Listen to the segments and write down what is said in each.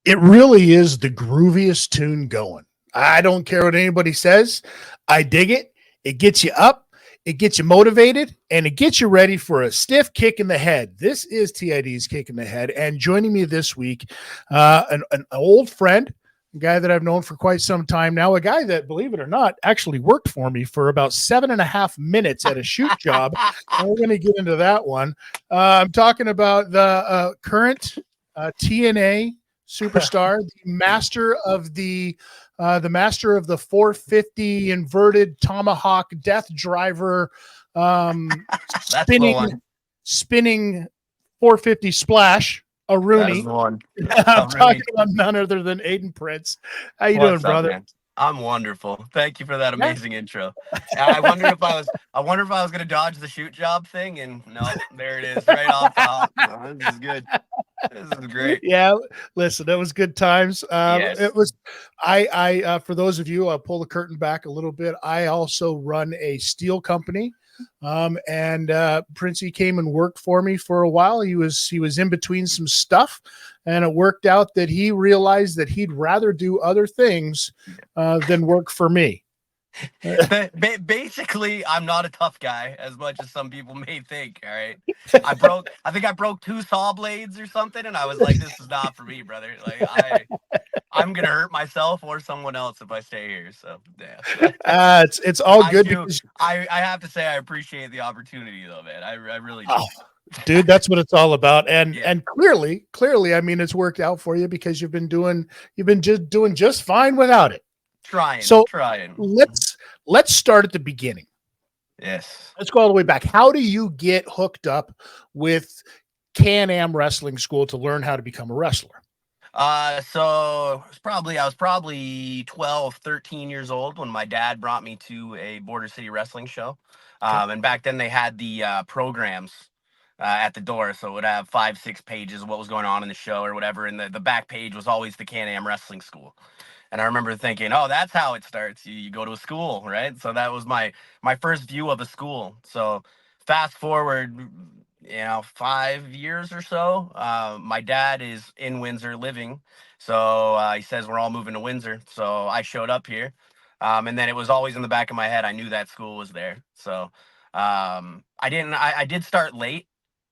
It really is the grooviest tune going. I don't care what anybody says. I dig it. It gets you up, it gets you motivated, and it gets you ready for a stiff kick in the head. This is TID's Kick in the Head. And joining me this week, an old friend, a guy that I've known for quite some time now, a guy that, believe it or not, actually worked for me for about 7.5 minutes at a shoot job. And we're going to get into that one. I'm talking about the current TNA superstar, the master of the 450 inverted tomahawk death driver, That's the spinning one. spinning 450 splash, a That is Rooney. the one. I'm Rooney. talking about none other than Aiden Prince. How you doing, What's up, brother? man? I'm wonderful. Thank you for that Yeah. amazing intro. I wonder if I wonder if I was gonna dodge the shoot job thing, and no, there it is, right off top. Oh, this is good. This is great. Yeah, listen, that was good times. Yes. It was. I for those of you, I'll pull the curtain back a little bit. I also run a steel company, and Princey came and worked for me for a while. He was in between some stuff, and it worked out that he realized that he'd rather do other things than work for me. Basically, I'm not a tough guy as much as some people may think. All right, I think I broke 2 saw blades or something, and I was like, "This is not for me, brother. Like, I'm gonna hurt myself or someone else if I stay here." So, yeah. It's all I good do. because I have to say I appreciate the opportunity, though, man. I really do. oh, dude, that's what it's all about. And Yeah, and clearly, I mean, it's worked out for you because you've been just doing just fine without it. So trying. let's start at the beginning. Yes. Let's go all the way back. How do you get hooked up with Can-Am Wrestling School to learn how to become a wrestler? So I was probably 12, 13 years old when my dad brought me to a Border City wrestling show. Okay. And back then they had the programs at the door, so it would have 5, 6 pages of what was going on in the show or whatever. And the back page was always the Can-Am Wrestling School. And I remember thinking, oh, that's how it starts. You go to a school, right? So that was my first view of a school. So fast forward, 5 years or so. My dad is in Windsor living, so he says we're all moving to Windsor. So I showed up here, and then it was always in the back of my head. I knew that school was there. So I didn't. I did start late.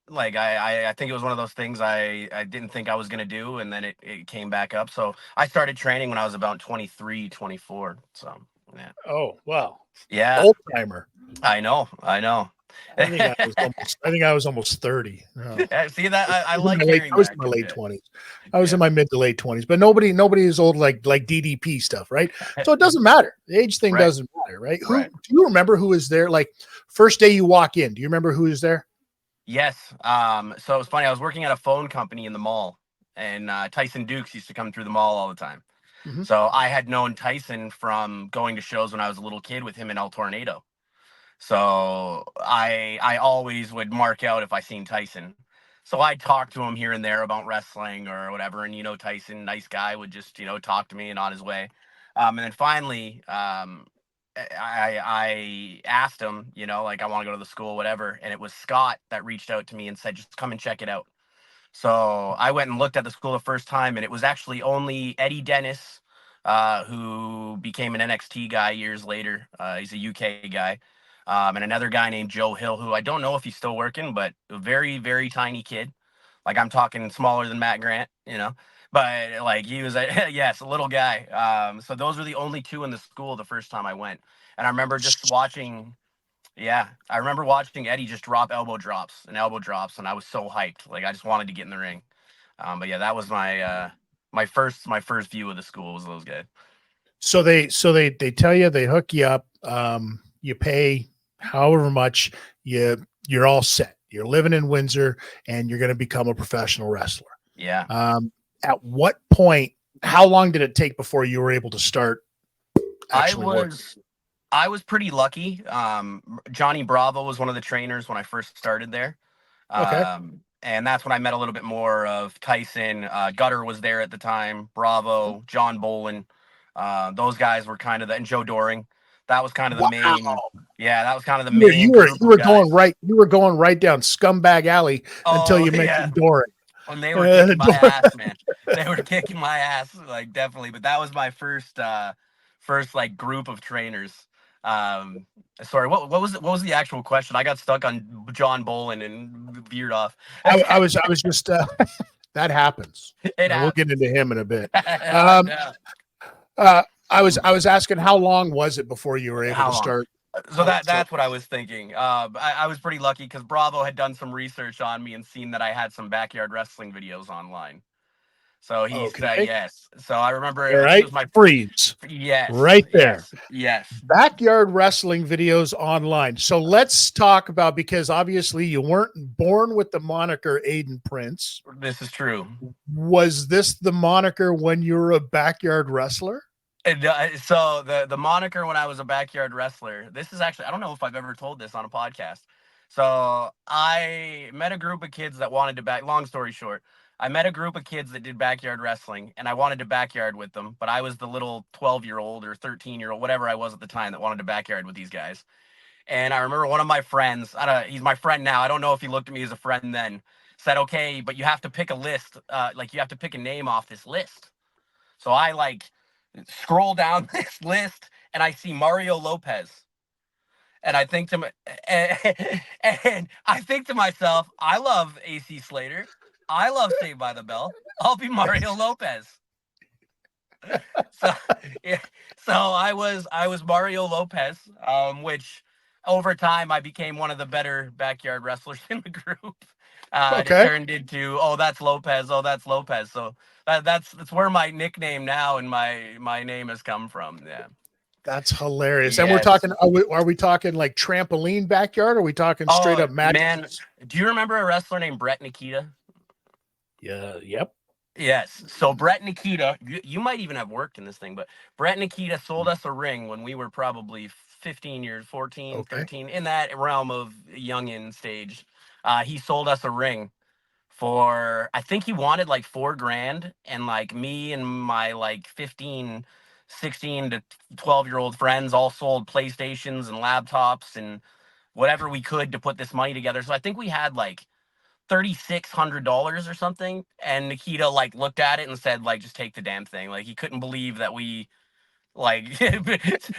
Like I think it was one of those things I didn't think I was gonna do, and then it came back up. So I started training when I was about 23, 24. So yeah, Oh, wow. yeah, Old timer. I know. I think I was almost 30. Oh. See that I I like hearing was in that. my late Yeah. 20s. I was Yeah. in my mid to late 20s, but nobody is old like DDP stuff, right? So it doesn't matter. The age thing Right. doesn't matter, right? Who Right. do you remember who was there? Like first day you walk in, do you remember who was there? Yes. So it was funny. I was working at a phone company in the mall, and Tyson Dukes used to come through the mall all the time. Mhm. So I had known Tyson from going to shows when I was a little kid with him in El Tornado. So I always would mark out if I seen Tyson. So I'd talk to him here and there about wrestling or whatever. And Tyson, nice guy, would just talk to me and on his way. And then finally, I asked him, like I want to go to the school, whatever. And it was Scott that reached out to me and said, just come and check it out. So I went and looked at the school the first time, and it was actually only Eddie Dennis, who became an NXT guy years later. He's a UK guy. And another guy named Joe Hill, who I don't know if he's still working, but a very, very tiny kid. Like I'm talking smaller than Matt Grant. But like he was yes, a little guy. So those were the only two in the school the first time I went. And I remember just watching, yeah, I remember watching Eddie just drop elbow drops and elbow drops, and I was so hyped. Like I just wanted to get in the ring. But yeah, that was my first view of the school was those guys. So they tell you, they hook you up, you pay however much, you're all set. You're living in Windsor and you're going to become a professional wrestler. Yeah. At what point, how long did it take before you were able to start actually working? I was pretty lucky. Johnny Bravo was one of the trainers when I first started there. Okay. And that's when I met a little bit more of Tyson. Gutter was there at the time. Bravo, John Bolin. Those guys were kind of and Joe Doring. That was kind of the Wow. main. Yeah, that was kind of the You were main you were group you of were guys. going right down Scumbag Alley until Oh you yeah, mentioned Doran. And they were kicking my ass, man. They were kicking my ass, like definitely. But that was my first like group of trainers. Um, Sorry, what was the actual question? I got stuck on John Bolin and veered off. I was just that happens, It and we'll get happens. into him in a bit. Um, No. I was asking how long was it before you were able to How long? start? So So that's what I was thinking. I was pretty lucky because Bravo had done some research on me and seen that I had some backyard wrestling videos online. So he said okay, yes. So I remember all I think it right, was my freeze yes, right there. yes, yes. Backyard wrestling videos online. So let's talk about, because obviously you weren't born with the moniker Aiden Prince. This is true. Was this the moniker when you were a backyard wrestler? And, so the moniker when I was a backyard wrestler. This is actually I don't know if I've ever told this on a podcast. So I met a group of kids that wanted to back. Long story short, I met a group of kids that did backyard wrestling, and I wanted to backyard with them. But I was the little 12-year-old or 13-year-old, whatever I was at the time, that wanted to backyard with these guys. And I remember one of my friends. I don't. He's my friend now. I don't know if he looked at me as a friend then. Said, "Okay, but you have to pick a list. Like you have to pick a name off this list." So I like scroll down this list and I see Mario Lopez. And I think to my, and I think to myself, I love AC Slater. I love Saved by the Bell. I'll be Mario Lopez. So yeah, so I was Mario Lopez, which over time I became one of the better backyard wrestlers in the group. And it Okay, turned into, oh, that's Lopez, oh, that's Lopez. So that's where my nickname now and my name has come from. Yeah. that's hilarious. And we're Yes. talking. Are we talking like trampoline backyard? Or are we talking straight Oh up man, matches? do you remember a wrestler named Brett Nikita? Yeah. Yep. Yes. So Brett Nikita, you might even have worked in this thing, but Brett Nikita sold us a ring when we were probably 15 years, 14, Okay. 13, in that realm of youngin stage. He sold us a ring for, I think he wanted like 4 grand. And like me and my like 15, 16 to 12-year-old friends all sold PlayStations and laptops and whatever we could to put this money together. So I think we had like $3,600 or something. And Nikita like looked at it and said, like, just take the damn thing. Like he couldn't believe that we like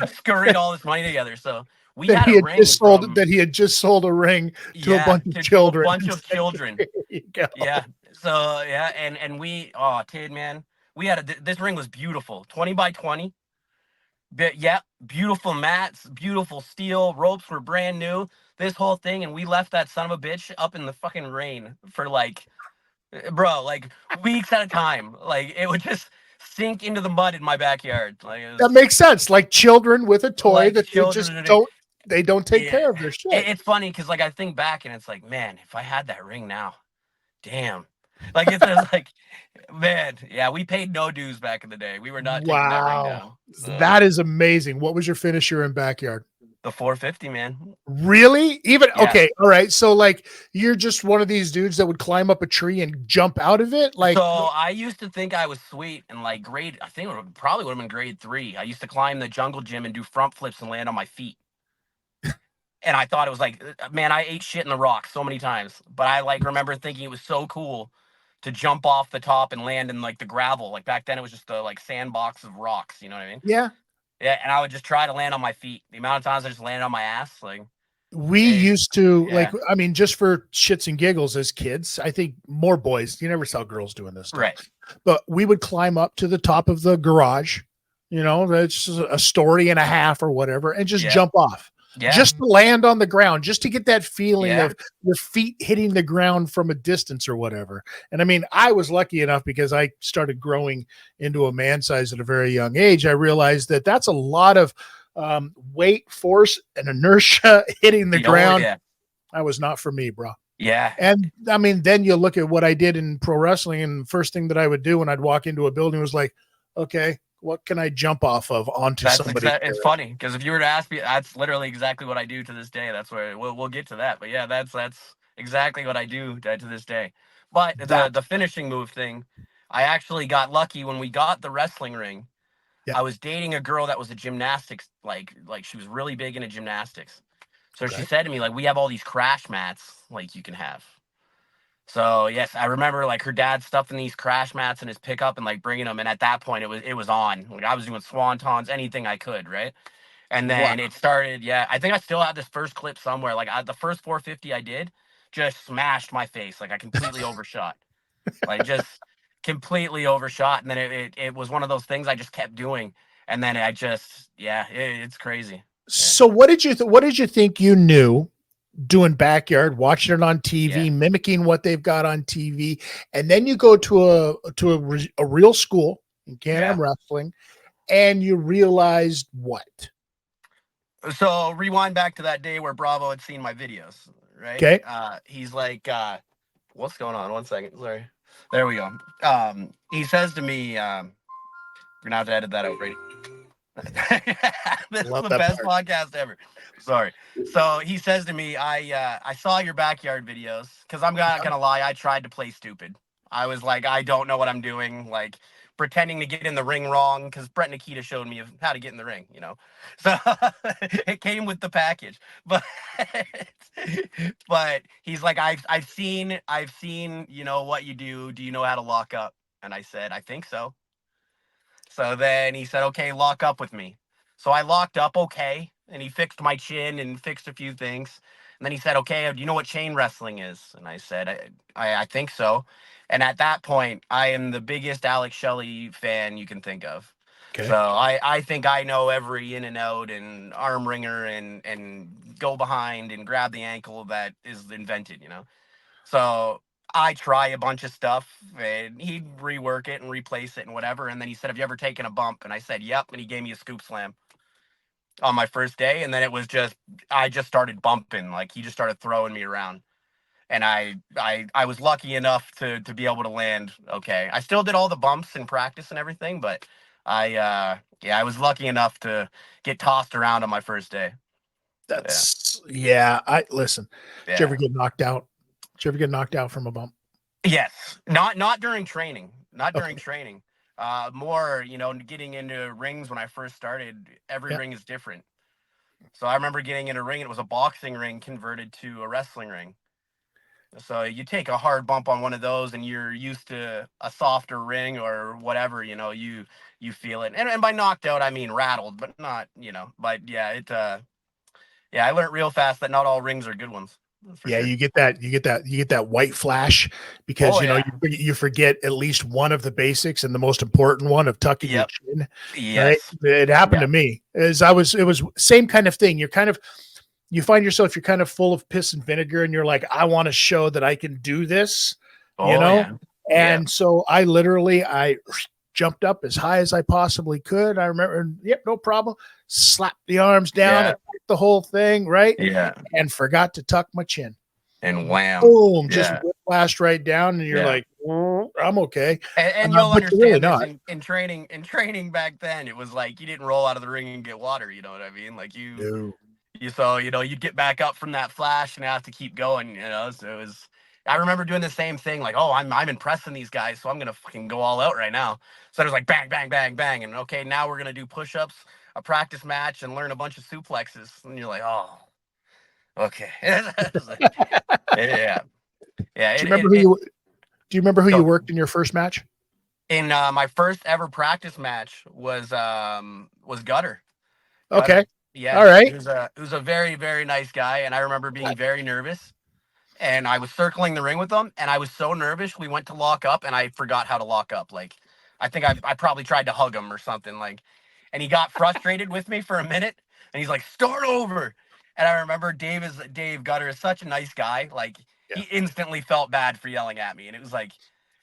scurried all this money together. So we had a ring from, That he had just sold a ring to a yeah, bunch of to a children. bunch of children. There you go. Yeah. So yeah, and we, oh, Tid, man, we had this ring was beautiful, 20 by 20. But yeah, beautiful mats, beautiful steel ropes were brand new. This whole thing, and we left that son of a bitch up in the fucking rain for like, bro, like weeks at a time. Like it would just sink into the mud in my backyard. Like it That was makes sense. Like children with a toy like that children. they don't take Yeah, care of their shit. it's funny because like I think back and it's like, man, if I had that ring now, damn. Like it's just like, man, yeah, we paid no dues back in the day. We were not taking that ring Wow. down. That is amazing. What was your finisher in backyard? The 450, man. Really? Even Yeah. okay, all right. So like you're just one of these dudes that would climb up a tree and jump out of it? So Like I used to think I was sweet in like I think probably would have been grade 3. I used to climb the jungle gym and do front flips and land on my feet. And I thought it was like, man, I ate shit in the rocks so many times. But I like remember thinking it was so cool to jump off the top and land in like the gravel. Like back then it was just a like sandbox of rocks. You know what I mean? yeah. Yeah. And I would just try to land on my feet. The amount of times I just landed on my ass, like, We hey, used to like, yeah, I mean, just for shits and giggles as kids, I think more boys, you never saw girls doing this stuff, right. but we would climb up to the top of the garage, you know, that's a story and a half or whatever, and just Yeah. jump off, Yeah. just to land on the ground, just to get that feeling Yeah. of your feet hitting the ground from a distance or whatever. And I mean, I was lucky enough because I started growing into a man size at a very young age. I realized that that's a lot of weight, force, and inertia hitting the Oh, ground. yeah. That was not for me, bro. Yeah. And I mean, then you look at what I did in pro wrestling, and the first thing that I would do when I'd walk into a building was like, okay, what can I jump off of onto somebody? It's funny because if you were to ask me, that's literally exactly what I do to this day. That's where we'll get to that. But yeah, that's exactly what I do to this day. But That, the finishing move thing, I actually got lucky when we got the wrestling ring. yeah, I was dating a girl that was a gymnastics, like she was really big into gymnastics. So she okay. said to me, like, we have all these crash mats like you can have. So yes, I remember like her dad stuffing these crash mats in his pickup and like bringing them. And at that point, it was on. Like I was doing swantons, anything I could, right? And Wow. then it started. Yeah, I think I still have this first clip somewhere. Like the first 450 I did just smashed my face. Like I completely overshot. Like just completely overshot. And then it was one of those things I just kept doing. And then I just yeah, it's crazy. Yeah, So what did you think you knew doing backyard, watching it on yeah, TV, mimicking what they've got on TV, and then you go to a real school in yeah. Can-Am wrestling, and you realized what? So rewind back to that day where Bravo had seen my videos, right? Okay, He's like, what's going on? One second. Sorry. There we go. He says to me, you're gonna have to edit that out, Brady. This is love the that best part. podcast ever. Sorry. So he says to me, I saw your backyard videos because I'm not gonna lie, I tried to play stupid. I was like, I don't know what I'm doing, like pretending to get in the ring wrong because Brett Nikita showed me how to get in the ring, you know. So it came with the package, but but he's like, I've seen, you know what you do. Do you know how to lock up? And I said, I think so. So then he said, okay, lock up with me. So I locked up, okay. And he fixed my chin and fixed a few things. And then he said, okay, do you know what chain wrestling is? And I said, I think so. And at that point, I am the biggest Alex Shelley fan you can think of. So Okay, I think I know every in and out and arm wringer and go behind and grab the ankle that is invented, you know? So I try a bunch of stuff and he'd rework it and replace it and whatever. And then he said, have you ever taken a bump? And I said, yep. And he gave me a scoop slam on my first day. And then it was just, I just started bumping. Like he just started throwing me around. And I was lucky enough to be able to land. Okay. I still did all the bumps in practice and everything, but yeah, I was lucky enough to get tossed around on my first day. Yeah. that's yeah. I listen. Did you ever Yeah. get knocked out? Did you ever get knocked out from a bump? Yes, not during training. Not during Okay, training. More, you know, getting into rings when I first started. Every yeah, ring is different. So I remember getting in a ring. It was a boxing ring converted to a wrestling ring. So you take a hard bump on one of those, and you're used to a softer ring or whatever. You know, you feel it. And by knocked out, I mean rattled, but not, you know. But yeah, yeah, I learned real fast that not all rings are good ones. That's for yeah. sure. You get that white flash because Oh you know yeah. you forget at least one of the basics and the most important one of tucking your Yep. chin. Right, Yes. it happened Yeah. to me. As I was, it was same kind of thing. You find yourself you're kind of full of piss and vinegar, and you're like, I want to show that I can do this, you Oh know. yeah. Yeah. And so I jumped up as high as I possibly could. I remember, yep, no problem. Slapped the arms down, Yeah. attacked the whole thing, right, Yeah. and forgot to tuck my chin. And wham. Boom, just Yeah. whiplashed right down, and you're Yeah. like, I'm okay, And you'll but you're really understand this not. in training. In training back then, it was like you didn't roll out of the ring and get water. You know what I mean? Like No. so you know you'd get back up from that flash and have to keep going. You know, so it was. I remember doing the same thing. Like, oh, I'm impressing these guys, so I'm gonna fucking go all out right now. So it was like bang, bang, bang, bang, and okay, now we're gonna do push-ups, a practice match, and learn a bunch of suplexes. And you're like, oh, okay. Yeah, yeah. Do you remember who you? Do you remember who you Go. worked in your first match? In my first ever practice match was Gutter. Okay, Gutter. Yes, all right. he was a very very nice guy, and I remember being very nervous. And I was circling the ring with him, and I was so nervous. We went to lock up, and I forgot how to lock up. Like, I think I probably tried to hug him or something. Like, and he got frustrated with me for a minute, and he's like, "Start over." And I remember Dave Gutter is such a nice guy. Like, Yeah. he instantly felt bad for yelling at me, and it was like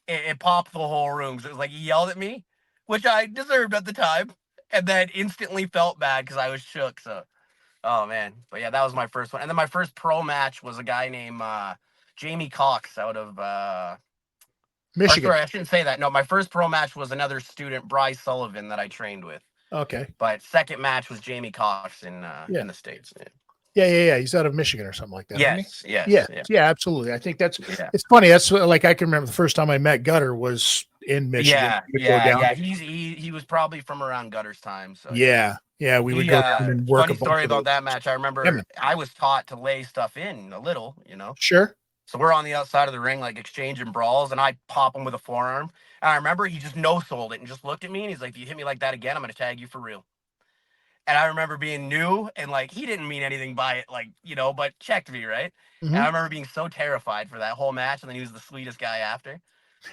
it popped the whole room. 'Cause it was like he yelled at me, which I deserved at the time, and then instantly felt bad because I was shook. So, oh man, but yeah, that was my first one. And then my first pro match was a guy named Jamie Cox out of or Michigan. sorry, I shouldn't say that. No, my first pro match was another student, Bryce Sullivan, that I trained with. Okay. But second match was Jamie Cox Yeah. in the States. Yeah. Yeah. He's out of Michigan or something like that, isn't he? Yes, yes, Yeah. yeah, Yeah. Absolutely. I think that's. yeah. It's funny. That's like I can remember the first time I met Gutter was in Michigan. Yeah, We would go yeah, down. yeah. He was probably from around Gutter's time, so yeah. Yeah. Yeah. We would He go down and work a funny bunch story of about those. that match. I Yeah, remember man. I was taught to lay stuff in a little, you know. Sure. So we're on the outside of the ring, like exchanging brawls, and I pop him with a forearm. And I remember he just no sold it and just looked at me and he's like, if you hit me like that again, I'm gonna tag you for real. And I remember being new and like he didn't mean anything by it, like, but checked me, right? And I Mhm. remember being so terrified for that whole match, and then he was the sweetest guy after.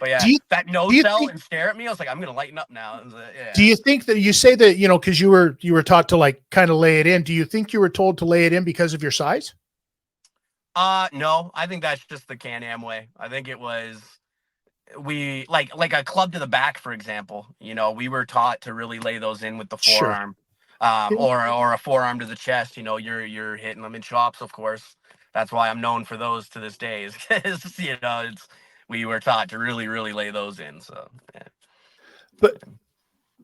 But yeah, Do you that no do you sell think and stare at me, I was like, I'm gonna lighten up now. do Yeah. you think that you say that, because you were taught to like kind of lay it in. Do you think you were told to lay it in because of your size? No, I think that's just the Can-Am way. I think it was we like a club to the back, for example. We were taught to really lay those in with the Sure. forearm, Yeah. or a forearm to the chest. You're hitting them in chops, of course. That's why I'm known for those to this day. Is because it's we were taught to really really lay those in. So yeah.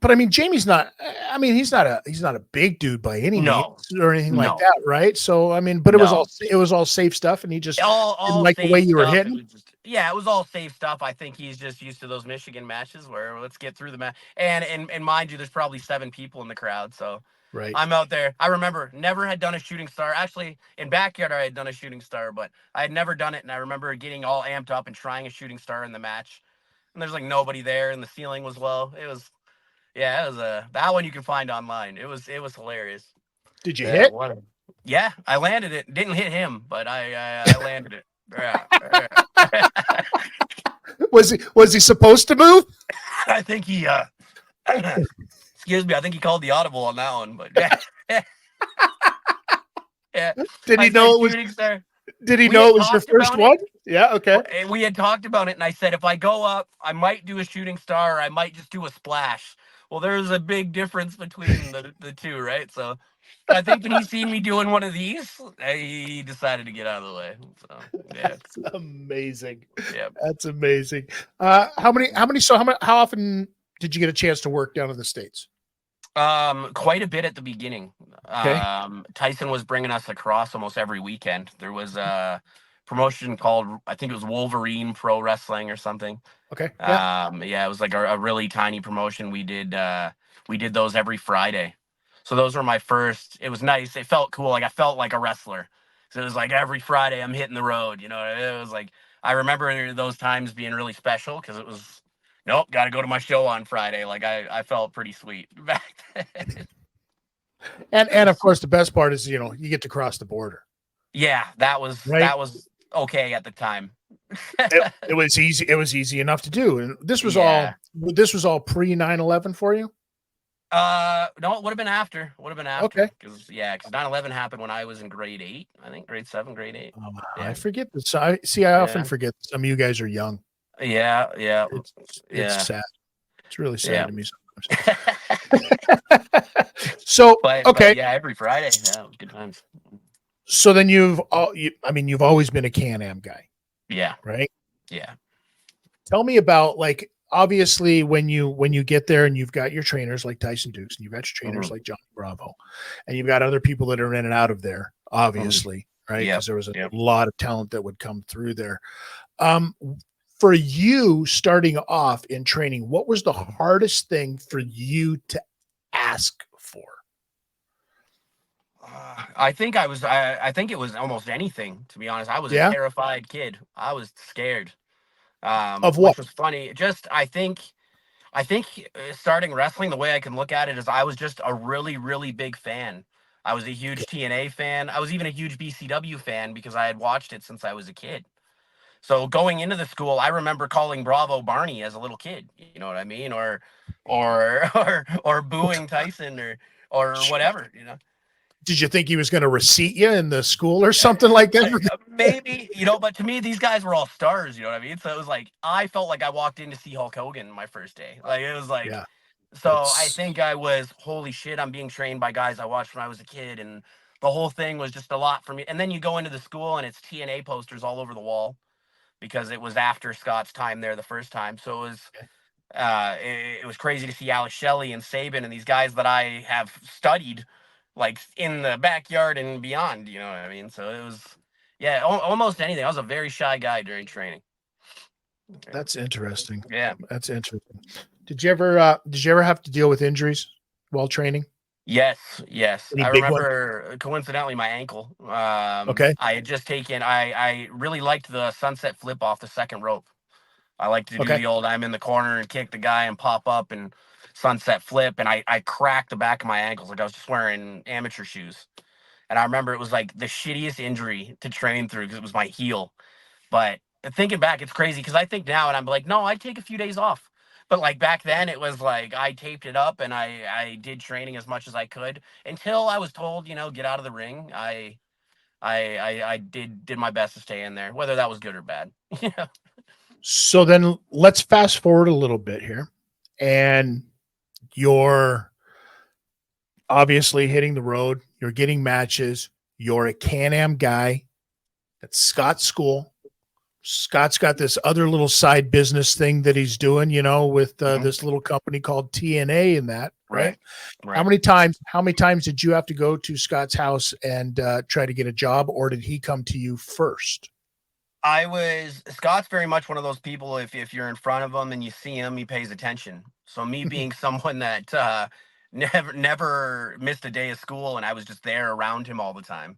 But I mean, Jamie's not. I mean, he's not a big dude by any means No, or anything like no, that, right? So I mean, but no. it was all safe stuff, and he just didn't All like the way safe you were stuff. It hitting, was just yeah, it was all safe stuff. I think he's just used to those Michigan matches where let's get through the match. And mind you, there's probably 7 people in the crowd, so right? I'm out there. I remember never had done a shooting star. Actually, in backyard I had done a shooting star, but I had never done it. And I remember getting all amped up and trying a shooting star in the match. And there's like nobody there, and the ceiling was low. It was yeah, it was that one you can find online. It was hilarious. Did you Yeah, hit? what? Yeah, I landed it. Didn't hit him, but I landed it. Yeah, yeah. Was he supposed to move? I think he excuse me. I think he called the audible on that one, but yeah, yeah. Did I he said know it was? shooting star. Did he We know had it was your talked first about it. one? Yeah. Okay. We had talked about it, and I said if I go up, I might do a shooting star, or I might just do a splash. Well, there's a big difference between the two, right? So I think when he seen me doing one of these, he decided to get out of the way. So yeah, That's amazing. yeah. That's amazing. How often did you get a chance to work down in the States? Quite a bit at the beginning. Okay. Tyson was bringing us across almost every weekend. There was a promotion called, I think it was Wolverine Pro Wrestling or something. Okay. Yeah. Yeah, it was like a really tiny promotion. We did those every Friday. So those were my first. It was nice. It felt cool. Like I felt like a wrestler. So it was like every Friday I'm hitting the road. It was like I remember those times being really special because it was nope, got to go to my show on Friday. Like I felt pretty sweet back then. And of course the best part is, you get to cross the border, Yeah, that was right? that was okay at the time. It was easy. It was easy enough to do. And Yeah. this was all pre 9/11 for you. No, it would have been after. Would have been after Okay. because 9/11 happened when I was in grade 8. I think grade 7, grade 8. I Yeah, forget this. I often yeah, forget some of you guys are young. yeah, yeah, It's yeah, sad. It's really sad yeah. to me sometimes. So, but okay. yeah, every Friday. Yeah, it was good times. So then you've always been a Can-Am guy, Yeah, right? yeah. Tell me about, like, obviously when you get there and you've got your trainers like Tyson Dukes and you've got your trainers Hmm. like Johnny Bravo, and you've got other people that are in and out of there, Hmm. obviously, right? Yep, Because there was a yep. lot of talent that would come through there. Um, for you starting off in training, what was the hardest thing for you to ask for? I think I was. I think it was almost anything. To be honest, I was a Yeah. terrified kid. I was scared. Of what? Which was funny. Just I think starting wrestling, the way I can look at it is I was just a really, really big fan. I was a huge TNA fan. I was even a huge BCW fan because I had watched it since I was a kid. So going into the school, I remember calling Bravo Barney as a little kid. You know what I mean? Or booing Tyson or whatever. Did you think he was going to receipt you in the school or something like that? Maybe, but to me, these guys were all stars. You know what I mean? So it was like I felt like I walked in to see Hulk Hogan my first day. Like it was like Yeah, so I that's think I was, holy shit, I'm being trained by guys I watched when I was a kid. And the whole thing was just a lot for me. And then you go into the school and it's TNA posters all over the wall because it was after Scott's time there the first time. So it was crazy to see Alex Shelley and Saban and these guys that I have studied like in the backyard and beyond. You know what I mean? So it was, yeah, almost anything. I was a very shy guy during training. that's interesting. Yeah. That's interesting. Did you ever have to deal with injuries while training? Yes, yes. Any I big ones? remember coincidentally my ankle. Okay. I had just taken. I really liked the sunset flip off the second rope. I like to do Okay. the old I'm in the corner and kick the guy and pop up and sunset flip. And I cracked the back of my ankles like I was just wearing amateur shoes. And I remember it was like the shittiest injury to train through because it was my heel. But thinking back, it's crazy because I think now and I'm like, no, I'd take a few days off. But like back then, it was like I taped it up and I did training as much as I could until I was told, get out of the ring. I did my best to stay in there, whether that was good or bad. Yeah. So then let's fast forward a little bit here. And you're obviously hitting the road. You're getting matches. You're a Can-Am guy at Scott's school. Scott's got this other little side business thing that he's doing, with this little company called TNA and that, right? Right. Right. How many times did you have to go to Scott's house and try to get a job, or did he come to you first? Scott's very much one of those people. If you're in front of him and you see him, he pays attention. So me being someone that never missed a day of school, and I was just there around him all the time.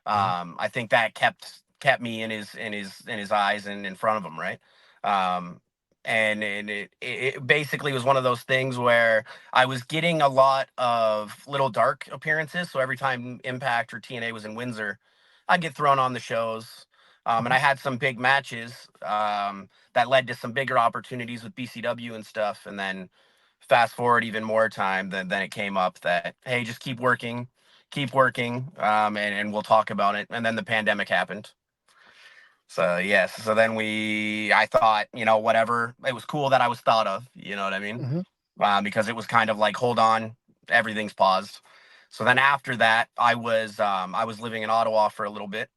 I think that kept me in his eyes and in front of him, right? Um, and it basically was one of those things where I was getting a lot of little dark appearances. So every time Impact or TNA was in Windsor, I'd get thrown on the shows. And I had some big matches that led to some bigger opportunities with BCW and stuff. And then fast forward even more time, then it came up that, hey, just keep working, and we'll talk about it. And then the pandemic happened. So yes, so then I thought, whatever. It was cool that I was thought of. You know what I mean? Mhm. Because it was kind of like, hold on, everything's paused. So then after that, I was living in Ottawa for a little bit,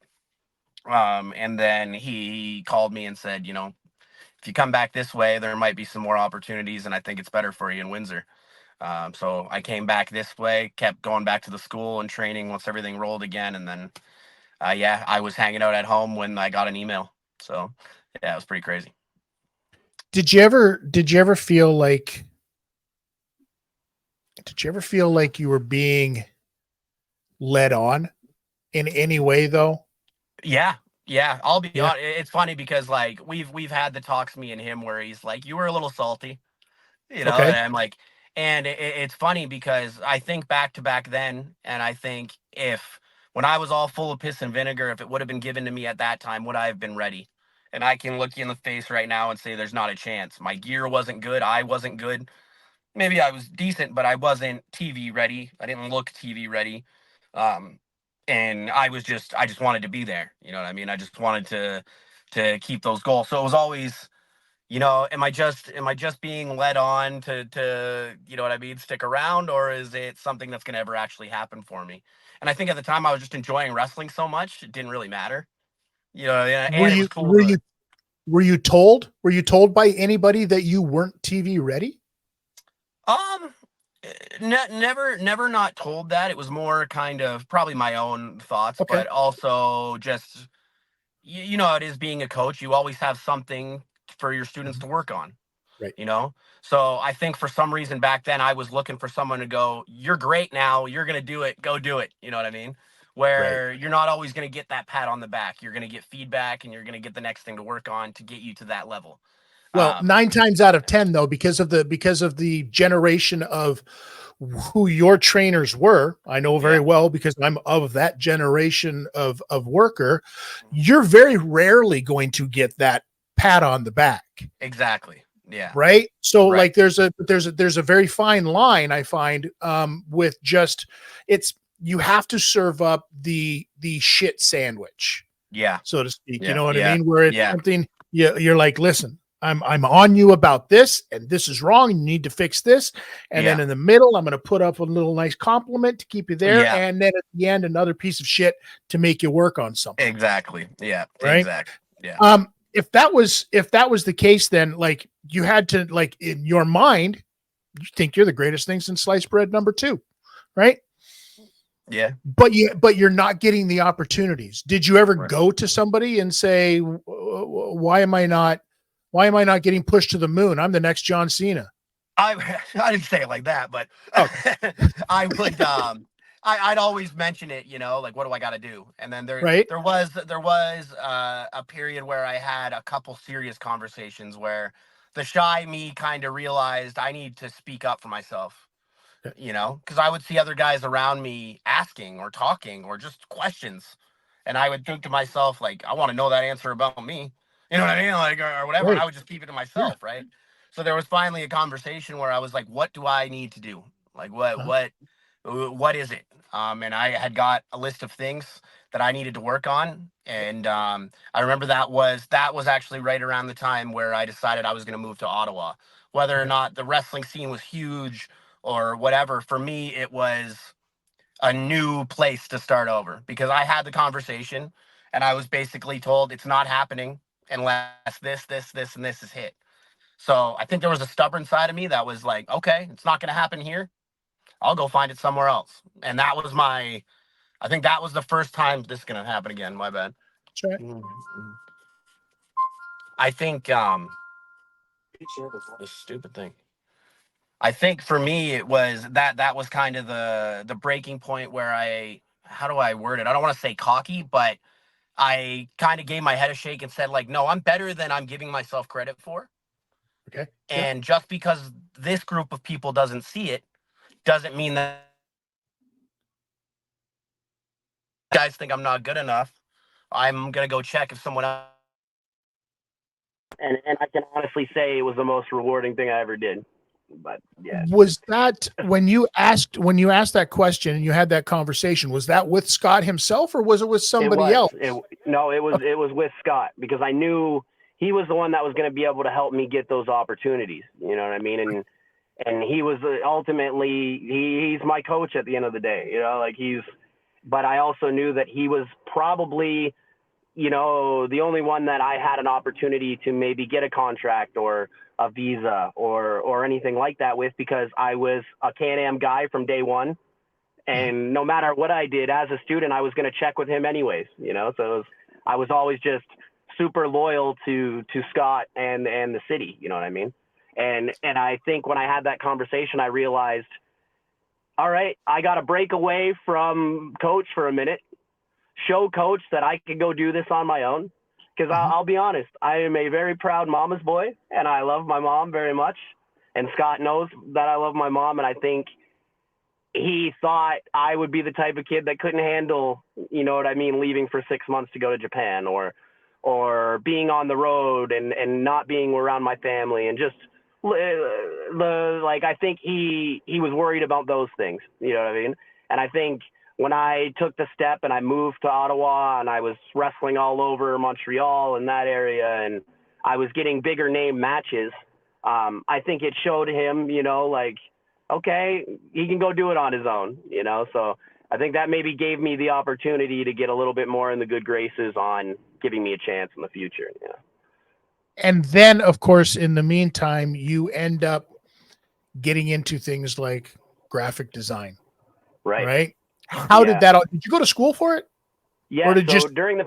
and then he called me and said, if you come back this way, there might be some more opportunities, and I think it's better for you in Windsor. So I came back this way, kept going back to the school and training once everything rolled again, and then yeah, I was hanging out at home when I got an email. So yeah, it was pretty crazy. Did you ever feel like you were being led on in any way though? Yeah, yeah. I'll be Yeah. honest. It's funny because like we've had the talks, me and him, where he's like, "You were a little salty," and Okay. I'm like, and it's funny because I think back then, and I think if when I was all full of piss and vinegar, if it would have been given to me at that time, would I have been ready? And I can look you in the face right now and say there's not a chance. My gear wasn't good. I wasn't good. Maybe I was decent, but I wasn't TV ready. I didn't look TV ready. Um, and I just wanted to be there. You know what I mean? I just wanted to keep those goals. So it was always, am I just being led on to what I mean, stick around, or is it something that's gonna ever actually happen for me? And I think at the time I was just enjoying wrestling so much, it didn't really matter. Were And it you was cool were to. you were you told by anybody that you weren't TV ready? Um, never not told that. It was more kind of probably my own thoughts, Okay. but also just you know how it is being a coach. You always have something for your students Mhm. to work on. Right. You know, so I think for some reason back then I was looking for someone to go, "You're great now. You're gonna do it. Go do it." You know what I mean? Right. Where you're not always gonna get that pat on the back. You're gonna get feedback, and you're gonna get the next thing to work on to get you to that level. Well, Um, 9 times out of 10 though, because of the generation of who your trainers were, I know very yeah, well because I'm of that generation of worker, you're very rarely going to get that pat on the back, exactly. Yeah, right? So right. like there's a very fine line I find with just it's you have to serve up the shit sandwich, Yeah, so to speak. You yeah, know what I yeah, mean? Where it's yeah, something you're like, listen, I'm on you about this, and this is wrong. And you need to fix this. And then yeah, in the middle, I'm going to put up a little nice compliment to keep you there. yeah. And then at the end, another piece of shit to make you work on something. Exactly. Yeah. Right. Exactly. Yeah. If that was the case, then like you had to like in your mind, you think you're the greatest thing since sliced bread number two, right? Yeah. But you're not getting the opportunities. Did you ever Right. go to somebody and say, why am I not getting pushed to the moon? I'm the next John Cena. I didn't say it like that, but Okay. I would I'd always mention it, like what do I got to do? And then there Right. there was there was a period where I had a couple serious conversations where the shy me kind of realized I need to speak up for myself. Okay. Because I would see other guys around me asking or talking or just questions, and I would think to myself like, I want to know that answer about me. You know what I mean? Like or whatever. And Right. I would just keep it to Yeah. myself, right? So there was finally a conversation where I was like, what do I need to do? Like Uh-huh. what is it? And I had got a list of things that I needed to work on, and I remember that was actually right around the time where I decided I was going to move to Ottawa. Whether or Okay. not the wrestling scene was huge or whatever, for me it was a new place to start over because I had the conversation and I was basically told it's not happening unless this, and this is hit. So I think there was a stubborn side of me that was like, okay, it's not going to happen here. I'll go find it somewhere else. And I think that was the first time this is going to happen again. My bad. That's right. Mhm. I think, this stupid thing. I think for me, it was that was kind of the breaking point where how do I word it? I don't want to say cocky, but I kind of gave my head a shake and said like, no, I'm better than I'm giving myself credit for. Okay. Yeah. And just because this group of people doesn't see it, doesn't mean that guys think I'm not good enough. I'm gonna go check if someone else. And I can honestly say it was the most rewarding thing I ever did. But yeah, Was that when you asked that question and you had that conversation, was that with Scott himself or was it with it somebody was. else? It Okay. was with Scott because I knew he was the one that was going to be able to help me get those opportunities. You know what I mean? And he was ultimately he's my coach at the end of the day. Like he's. But I also knew that he was probably the only one that I had an opportunity to maybe get a contract or a visa or anything like that with because I was a Can-Am guy from day one. Mhm. And no matter what I did as a student, I was going to check with him anyways, so I was always just super loyal to Scott and the city, you know what I mean? And I think when I had that conversation, I realized, all right, I got to break away from coach for a minute, show coach that I can go do this on my own. Because Mhm. I'll be honest, I am a very proud mama's boy, and I love my mom very much. And Scott knows that I love my mom, and I think he thought I would be the type of kid that couldn't handle, you know what I mean, leaving for 6 months to go to Japan or being on the road and not being around my family and just like I think he was worried about those things, you know what I mean? And I think when I took the step and I moved to Ottawa and I was wrestling all over Montreal and that area and I was getting bigger name matches, I think it showed him, like okay, he can go do it on his own, So I think that maybe gave me the opportunity to get a little bit more in the good graces on giving me a chance in the future. Yeah. And then, of course, in the meantime, you end up getting into things like graphic design, Right. right? How did Yeah. that? Did you go to school for it, or Yeah. did So just? Mhm. during the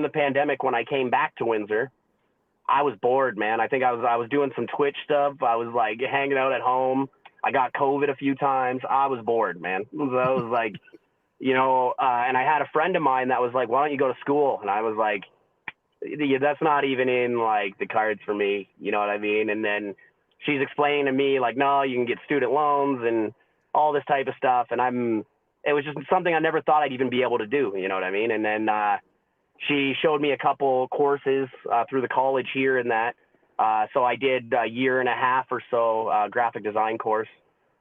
pandemic, when I came back to Windsor, I was bored, man. I think I was doing some Twitch stuff. I was like hanging out at home. I got COVID a few times. I was bored, man. I was like, and I had a friend of mine that was like, why don't you go to school? And I was like, yeah, that's not even in like the cards for me. You know what I mean? And then she's explaining to me like, no, you can get student loans and all this type of stuff. And it was just something I never thought I'd even be able to do. You know what I mean? And then, she showed me a couple courses through the college here and that. So I did a year and a half or so graphic design course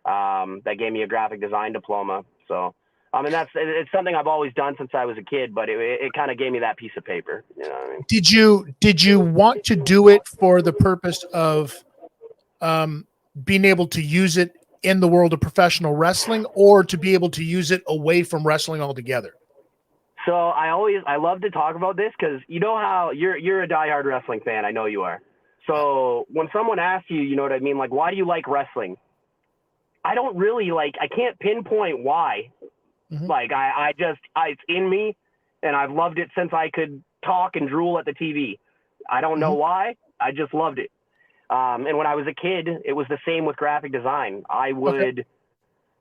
that gave me a graphic design diploma. So, and it's something I've always done since I was a kid, but it kind of gave me that piece of paper. You know what I mean? Did you want to do it for the purpose of um, being able to use it in the world of professional wrestling, or to be able to use it away from wrestling altogether? So I love to talk about this because you know how you're a diehard wrestling fan. I know you are. So when someone asks you, you know what I mean, like why do you like wrestling? I don't really I can't pinpoint why. Mhm. Like it's in me, and I've loved it since I could talk and drool at the TV. I don't know Mhm. why. I just loved it. And when I was a kid, it was the same with graphic design. I Okay. would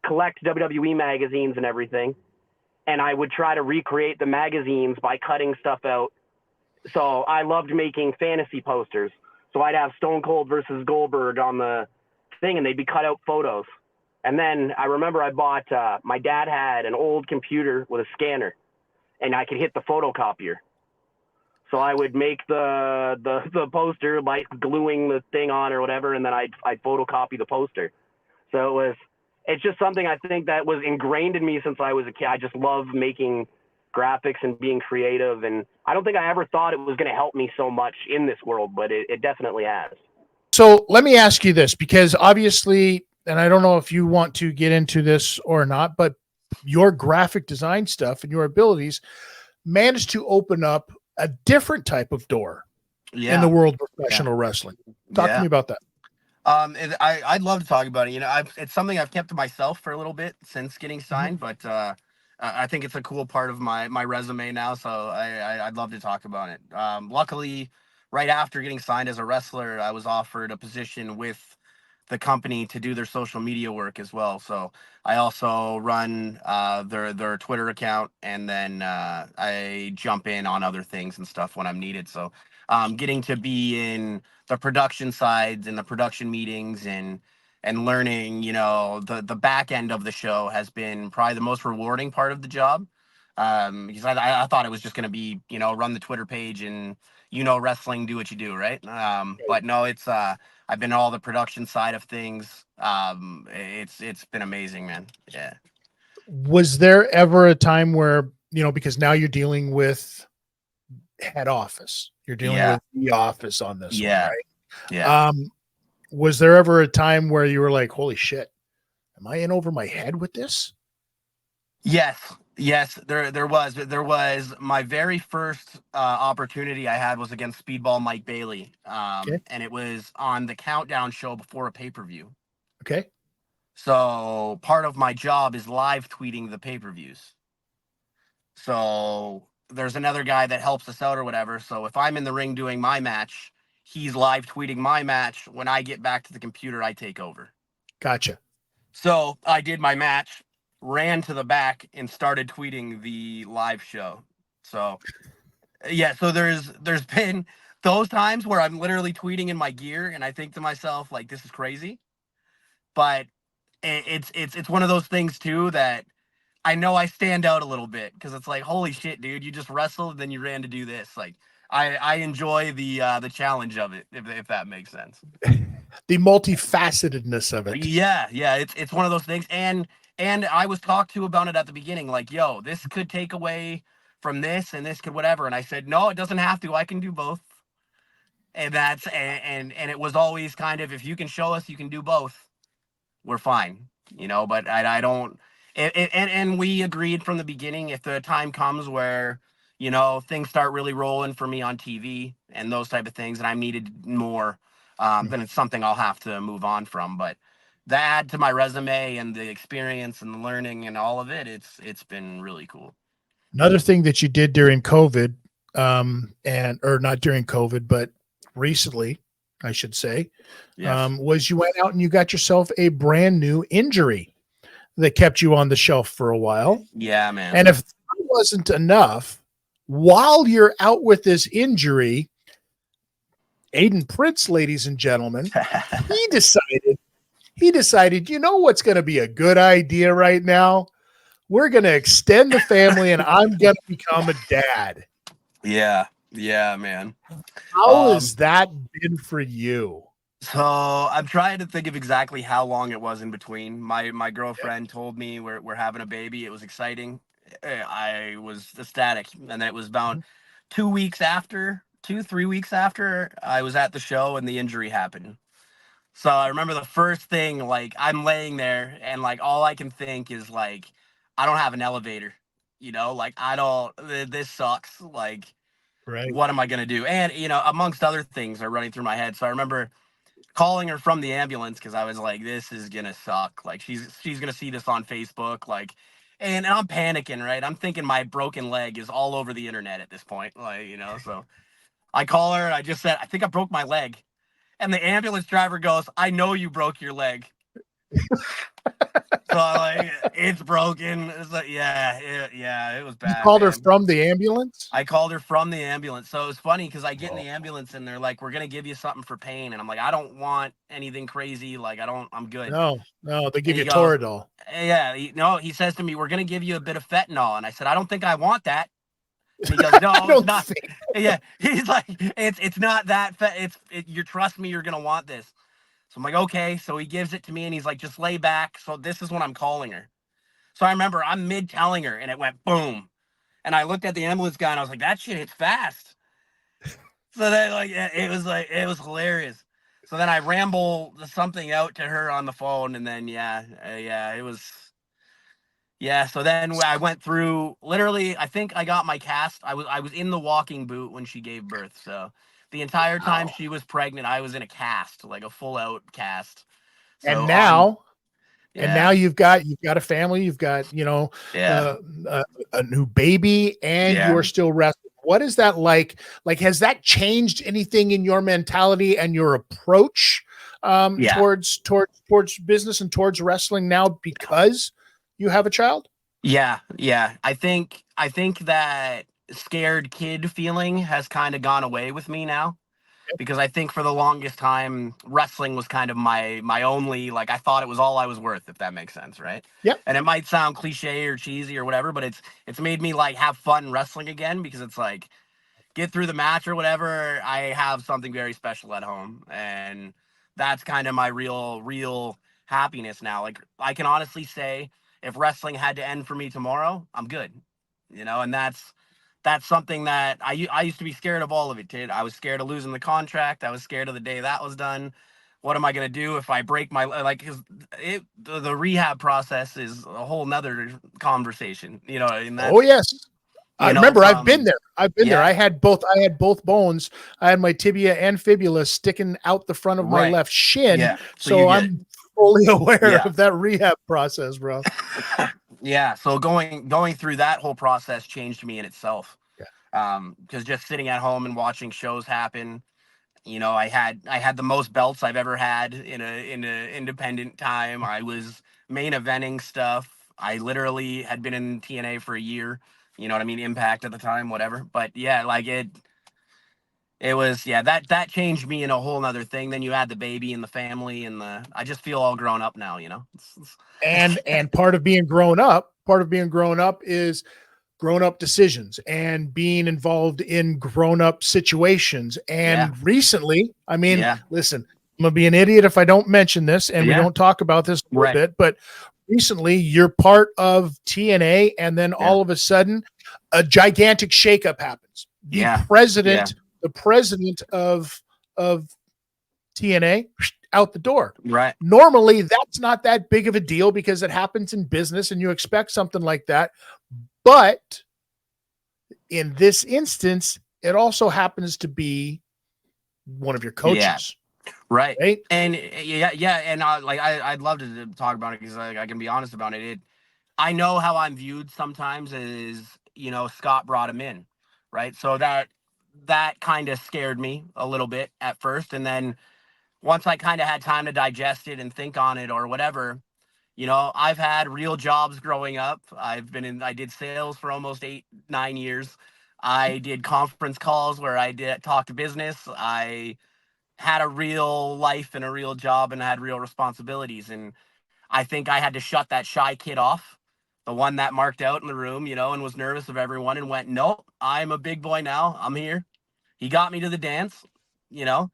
collect WWE magazines and everything, and I would try to recreate the magazines by cutting stuff out. So I loved making fantasy posters. So I'd have Stone Cold versus Goldberg on the thing, and they'd be cut out photos. And then I remember I bought, my dad had an old computer with a scanner, and I could hit the photocopier. So I would make the poster by gluing the thing on or whatever, and then I'd photocopy the poster. So it's just something I think that was ingrained in me since I was a kid. I just love making graphics and being creative, and I don't think I ever thought it was going to help me so much in this world, but it definitely has. So let me ask you this, because obviously, and I don't know if you want to get into this or not, but your graphic design stuff and your abilities managed to open up a different type of door in the Yeah. world of Yeah. professional wrestling. Talk to Yeah. me about that. I'd love to talk about it. You know, it's something I've kept to myself for a little bit since getting Mhm. signed, but I think it's a cool part of my resume now. So I'd love to talk about it. Luckily, right after getting signed as a wrestler, I was offered a position with the company to do their social media work as well. So I also run their Twitter account, and then I jump in on other things and stuff when I'm needed. So getting to be in the production sides and the production meetings and learning, you know, the back end of the show has been probably the most rewarding part of the job. Because I thought it was just going to be, you know, run the Twitter page and, you know, wrestling, do what you do, right? But no, it's I've been all the production side of things. It's been amazing, man. Yeah. Was there ever a time where, because now you're dealing with head office, you're dealing Yeah. with the office on this one, Yeah. right? Yeah. Was there ever a time where you were like, holy shit, am I in over my head with this? Yes, yes, there was my very first opportunity I had was against Speedball Mike Bailey, Okay. and it was on the countdown show before a pay-per-view. Okay. So part of my job is live tweeting the pay-per-views. So there's another guy that helps us out or whatever. So if I'm in the ring doing my match, he's live tweeting my match. When I get back to the computer, I take over. Gotcha. So I did my match, ran to the back, and started tweeting the live show. So yeah, so there's been those times where I'm literally tweeting in my gear, and I think to myself like, this is crazy. But it's one of those things too that I know I stand out a little bit because it's like, holy shit, dude, you just wrestled, then you ran to do this. Like I enjoy the challenge of it, if that makes sense. The multifacetedness of it. Yeah, yeah, it's one of those things, and I was talked to about it at the beginning, like, yo, this could take away from this, and this could whatever, and I said, no, it doesn't have to. I can do both, and and it was always kind of, if you can show us you can do both, we're fine, you know. But I don't, and we agreed from the beginning, if the time comes where, you know, things start really rolling for me on TV and those type of things, and I'm needed more, then it's something I'll have to move on from. But that to my resume and the experience and the learning and all of it, it's been really cool. Another thing that you did during COVID, and or not during COVID, but recently, I should say, Yes. was you went out and you got yourself a brand new injury that kept you on the shelf for a while. Yeah, man. And if that wasn't enough, while you're out with this injury, Aiden Prince, ladies and gentlemen, he decided, you know what's going to be a good idea right now? We're going to extend the family and I'm going to become a dad. Yeah, yeah, man. How has that been for you? So I'm trying to think of exactly how long it was in between. My girlfriend told me we're having a baby. It was exciting. I was ecstatic, and then it was about 2 weeks after, 3 weeks after, I was at the show and the injury happened. So I remember the first thing, like, I'm laying there and like all I can think is like, I don't have an elevator, you know, like I don't. This sucks. Like, Right. what am I gonna do? And you know, amongst other things are running through my head. So I remember calling her from the ambulance because I was like, this is gonna suck. Like she's gonna see this on Facebook, like, and I'm panicking, right? I'm thinking my broken leg is all over the internet at this point, like, you know. So I call her, I just said, I think I broke my leg. And the ambulance driver goes, "I know you broke your leg." So I'm like, "It's broken." It's like, it was You bad, called her man. from the ambulance? I called her from the ambulance. So it was funny because I get in the ambulance and they're like, "We're gonna give you something for pain," and I'm like, "I don't want anything crazy. Like, I'm good." No, they give And you he goes, Toradol. "Yeah, no." He says to me, "We're gonna give you a bit of fentanyl," and I said, "I don't think I want that." And he goes, I "No, it's don't not." think. Yeah, he's like, "It's not that. You trust me, you're gonna want this." So I'm like, "Okay." So he gives it to me, and he's like, "Just lay back." So this is when I'm calling her. So I remember I'm mid telling her, and it went boom. And I looked at the ambulance guy, and I was like, "That shit hits fast." So then, it was hilarious. So then I ramble something out to her on the phone, and then it was. Yeah, so then I went through literally. I think I got my cast. I was in the walking boot when she gave birth. So the entire time Wow. she was pregnant, I was in a cast, like a full out cast. And So on, now, yeah, you've got a family, you've got, yeah, uh, a new baby, and yeah, you're still wrestling. What is that like? Like, has that changed anything in your mentality and your approach yeah, towards business and towards wrestling now because you have a child? yeah. I think that scared kid feeling has kind of gone away with me now. Because I think for the longest time wrestling was kind of my only, like, I thought it was all I was worth, if that makes sense, right? Yep. And it might sound cliche or cheesy or whatever, but it's made me like have fun wrestling again because it's like get through the match or whatever, I have something very special at home, and that's kind of my real happiness now. Like I can honestly say if wrestling had to end for me tomorrow, I'm good. And that's something that I used to be scared of all of it, dude. I was scared of losing the contract. I was scared of the day that was done. What am I going to do if I break my, like, 'cause the rehab process is a whole nother conversation, and Oh, that's, yes. I remember I've been from, there. I've been there. yeah, I had both bones. I had my tibia and fibula sticking out the front of my right. left shin. Yeah. So you So get it. I'm fully aware Yeah. of that rehab process, bro. Yeah. So going through that whole process changed me in itself. Yeah. Because just sitting at home and watching shows happen, I had the most belts I've ever had in a independent time. I was main eventing stuff. I literally had been in TNA for a year. You know what I mean? Impact at the time, whatever. But yeah, like it was, yeah, that changed me in a whole nother thing. Then you add the baby and the family and I just feel all grown up now, And part of being grown up is grown up decisions and being involved in grown up situations. Yeah. And recently, I mean, Yeah. listen, I'm gonna be an idiot if I don't mention this and we Yeah. don't talk about this a little Right. bit, but recently you're part of TNA, and then Yeah. all of a sudden a gigantic shakeup happens. Yeah. Yeah. The president of TNA out the door. Right. Normally, that's not that big of a deal because it happens in business and you expect something like that. But in this instance, it also happens to be one of your Yeah. coaches, Right. right? And yeah, and I'd love to talk about it because I can be honest about it. I know how I'm viewed sometimes as, Scott brought him in, right? So that kind of scared me a little bit at first, and then once I kind of had time to digest it and think on it or whatever, I've had real jobs growing up. I did sales for almost 8, 9 years. I did conference calls where I did talk to business. I had a real life and a real job and had real responsibilities. And I think I had to shut that shy kid off, the one that marked out in the room, and was nervous of everyone and went, nope, I'm a big boy now. I'm here. He got me to the dance, you know,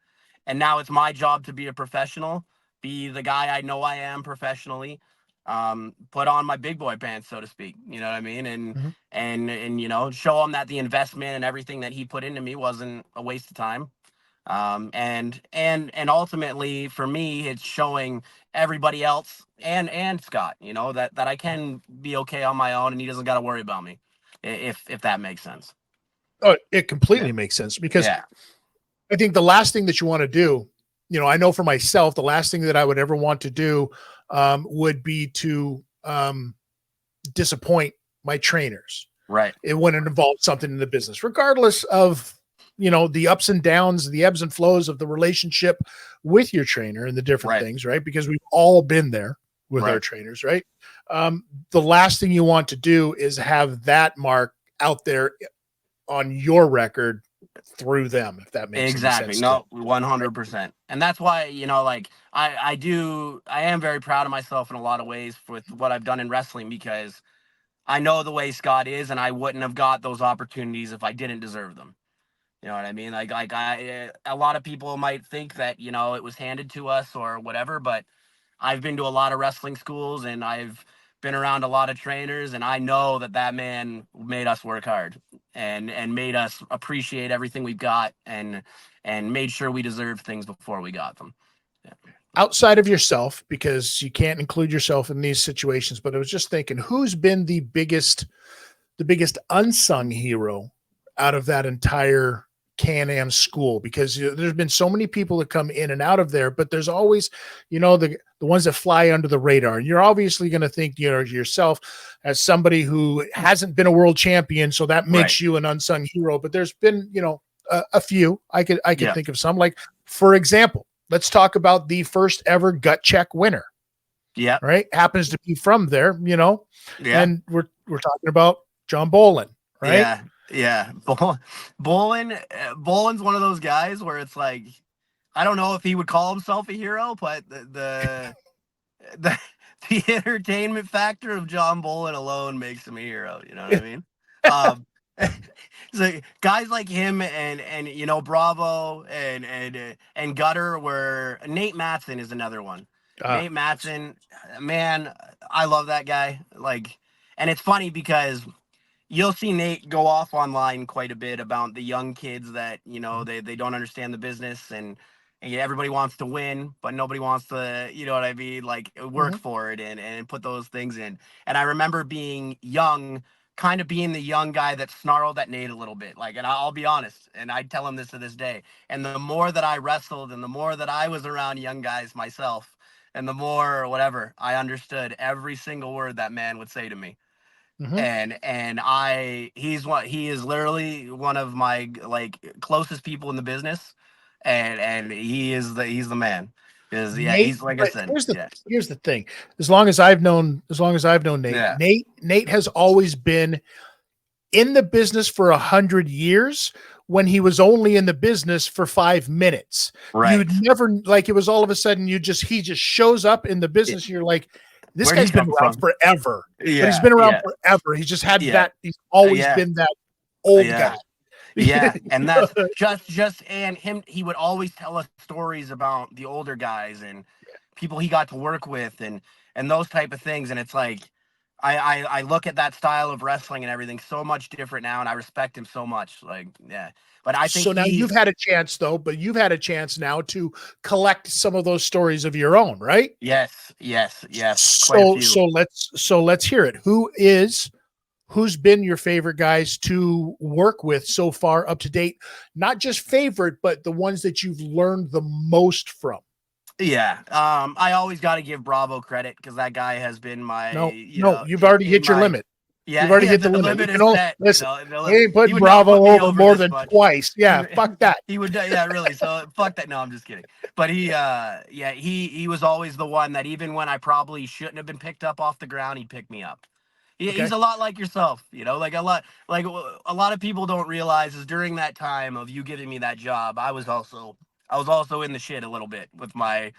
and now it's my job to be a professional, be the guy I know I am professionally, put on my big boy pants, so to speak. You know what I mean? And Mhm. and show him that the investment and everything that he put into me wasn't a waste of time. And ultimately for me, it's showing everybody else and Scott, that I can be okay on my own, and he doesn't got to worry about me, if that makes sense. Oh, it Yeah. completely makes sense because Yeah. I think the last thing that you want to do, I know for myself, the last thing that I would ever want to do would be to disappoint my trainers. Right. It wouldn't involve something in the business, regardless of the ups and downs, the ebbs and flows of the relationship with your trainer and the different Right. things, right? Because we've all been there with our trainers, right? The last thing you want to do is have that mark out there on your record through them, if that makes any Exactly. sense. No, 100%. And that's why, like I am very proud of myself in a lot of ways with what I've done in wrestling, because I know the way Scott is, and I wouldn't have got those opportunities if I didn't deserve them. You know what I mean? A lot of people might think that, it was handed to us or whatever, but I've been to a lot of wrestling schools and I've been around a lot of trainers, and I know that man made us work hard and made us appreciate everything we've got and made sure we deserved things before we got them. Yeah. Outside of yourself, because you can't include yourself in these situations, but I was just thinking, who's been the biggest unsung hero out of that entire Can-Am school? Because there's been so many people that come in and out of there, but there's always, the ones that fly under the radar. And you're obviously going to think, yourself as somebody who hasn't been a world champion, so that makes you an unsung hero. But there's been, a few. I could think of some. Like, for example, let's talk about the first ever gut check winner. Yeah. Right. Happens to be from there, Yeah. And we're talking about John Bolin, right? Yeah. Yeah. Bolin's one of those guys where it's like, I don't know if he would call himself a hero, but the entertainment factor of John Bolin alone makes him a hero. You know what I mean? So guys like him and Bravo and Gutter were. Nate Matson is another one. Nate Matson, man, I love that guy. And it's funny because you'll see Nate go off online quite a bit about the young kids that, they don't understand the business, and everybody wants to win, but nobody wants to, you know what I mean? Work for it and put those things in. And I remember being young, kind of being the young guy that snarled at Nate a little bit. And I'll be honest, and I tell him this to this day. And the more that I wrestled and the more that I was around young guys myself, and the more whatever, I understood every single word that man would say to me. And he is literally one of my closest people in the business, and he's the man. Because he's like I said. Here's the thing. As long as I've known Nate, Nate has always been in the business for 100 years when he was only in the business for 5 minutes. Right. You'd never, it was all of a sudden he just shows up in the business. And you're like, this guy's been around forever. Yeah, but he's been around forever. He's just had that. He's always been that old guy. Yeah. And that's and him, he would always tell us stories about the older guys and people he got to work with and those type of things. And it's like, I look at that style of wrestling and everything so much different now, and I respect him so much. But I think so. Now you've had a chance, though. But you've had a chance now to collect some of those stories of your own, right? Yes. So let's hear it. Who's been your favorite guys to work with so far up to date? Not just favorite, but the ones that you've learned the most from. Yeah. I always got to give Bravo credit because that guy has been my. You've already hit your limit. Yeah, you've already hit the limit. You can set, listen, he ain't put Bravo over more than twice. Yeah, fuck that. He would, really. So fuck that. No, I'm just kidding. But he was always the one that even when I probably shouldn't have been picked up off the ground, he'd pick me up. He's a lot like yourself, a lot of people don't realize is during that time of you giving me that job, I was also in the shit a little bit with my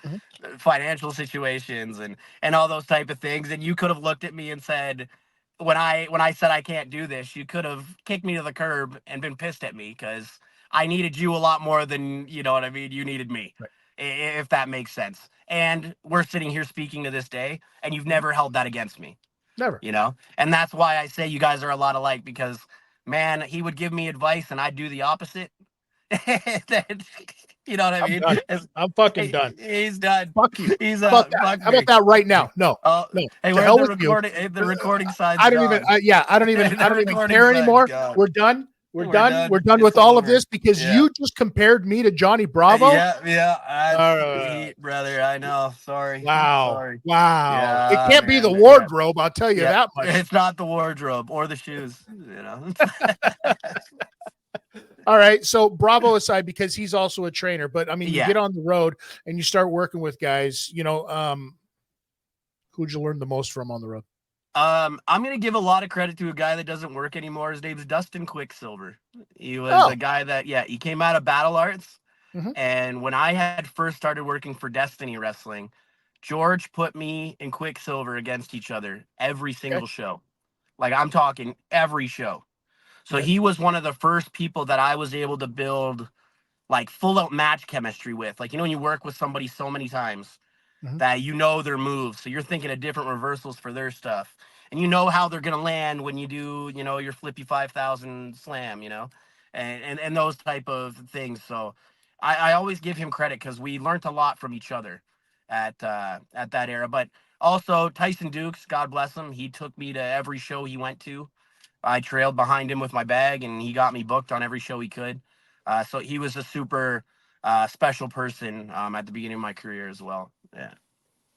financial situations and all those type of things. And you could have looked at me and said, when I said I can't do this, you could have kicked me to the curb and been pissed at me because I needed you a lot more than, you know what I mean? You needed me, if that makes sense. And we're sitting here speaking to this day, and you've never held that against me. Never. And that's why I say you guys are a lot alike, because, man, he would give me advice and I'd do the opposite. You know what I mean? I'm fucking done. He's done. Fuck you. He's fuck fuck How about that right now? No. Hey, where's the recording side? I don't even care anymore. We're done. We're done with all of this because you just compared me to Johnny Bravo. Brother, I know. Sorry. Wow. Sorry. Wow. It can't be the wardrobe. I'll tell you that much. It's not the wardrobe or the shoes. All right. So Bravo aside, because he's also a trainer, but I mean, you Yeah. get on the road and you start working with guys, who'd you learn the most from on the road? I'm gonna give a lot of credit to a guy that doesn't work anymore. His name's Dustin Quicksilver. He was Oh, a guy that, he came out of Battle Arts, mhm. and when I had first started working for Destiny Wrestling, George put me and Quicksilver against each other every Okay. single show. Like, I'm talking every show. So Okay. he was one of the first people that I was able to build like full out match chemistry with. Like, when you work with somebody so many times Mhm. that their moves. So you're thinking of different reversals for their stuff. And you know how they're gonna land when you do, your flippy 5,000 slam, and those type of things. So I always give him credit because we learned a lot from each other at that era. But also Tyson Dukes, God bless him, he took me to every show he went to. I trailed behind him with my bag, and he got me booked on every show he could. So he was a super special person at the beginning of my career as well. Yeah.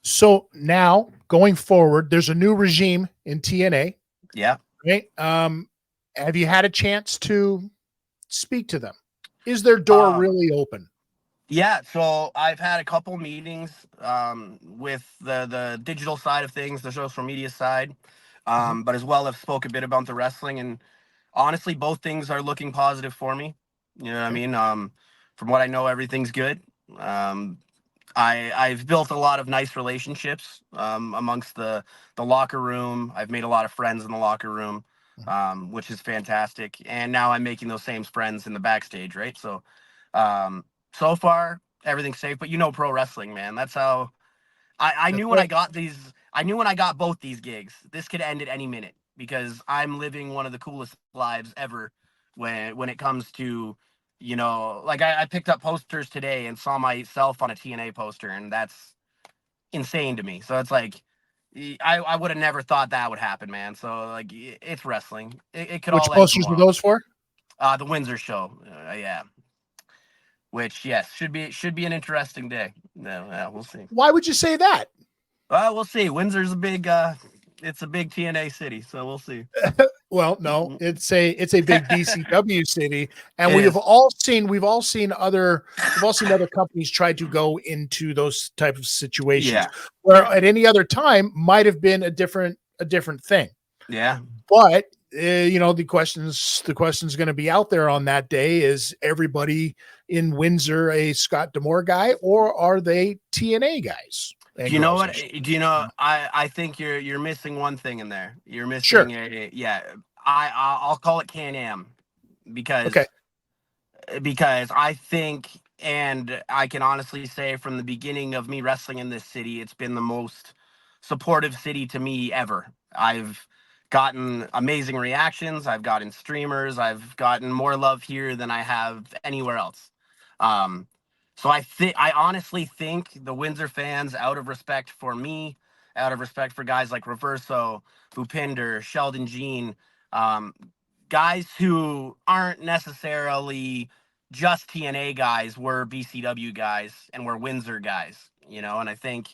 So now going forward, there's a new regime in TNA, Yeah. right? Have you had a chance to speak to them? Is their door Um, really open? yeah. So I've had a couple meetings with the digital side of things, the social media side, Mhm. but as well, I've spoke a bit about the wrestling, and honestly, both things are looking positive for me. You know what I Okay. mean? From what I know, everything's good. Um, I've built a lot of nice relationships amongst the locker room. I've made a lot of friends in the locker room, Mhm. which is fantastic. And now I'm making those same friends in the backstage, right? So, so far everything's safe. But pro wrestling, man. That's how I That's knew when I right. got these. I knew when I got both these gigs, this could end at any minute because I'm living one of the coolest lives ever when it comes to like I picked up posters today and saw myself on a TNA poster, and that's insane to me. So it's like I would have never thought that would happen, man. So like it's wrestling. It could Which all end posters were tomorrow. those for? The Windsor show, yeah. Which yes should be an interesting day. Yeah, we'll see. Why would you say that? We'll see. Windsor's a big it's a big TNA city, so we'll see. Well, no, it's a big BCW city, and It is. we've all seen other companies try to go into those type of situations Yeah. where at any other time might have been a different thing. Yeah. But the question's going to be out there on that day: is everybody in Windsor a Scott D'Amore guy, or are they TNA guys and Do you know girls? what? Do you know? I think you're missing one thing in there. You're Sure. missing a yeah. I'll call it Can-Am Okay. because I think, and I can honestly say from the beginning of me wrestling in this city, it's been the most supportive city to me ever. I've gotten amazing reactions. I've gotten streamers. I've gotten more love here than I have anywhere else. Um, so I honestly think the Windsor fans, out of respect for me, out of respect for guys like Reverso, Bhupinder, Sheldon Jean, um, guys who aren't necessarily just TNA guys, were BCW guys and we're Windsor guys, and I think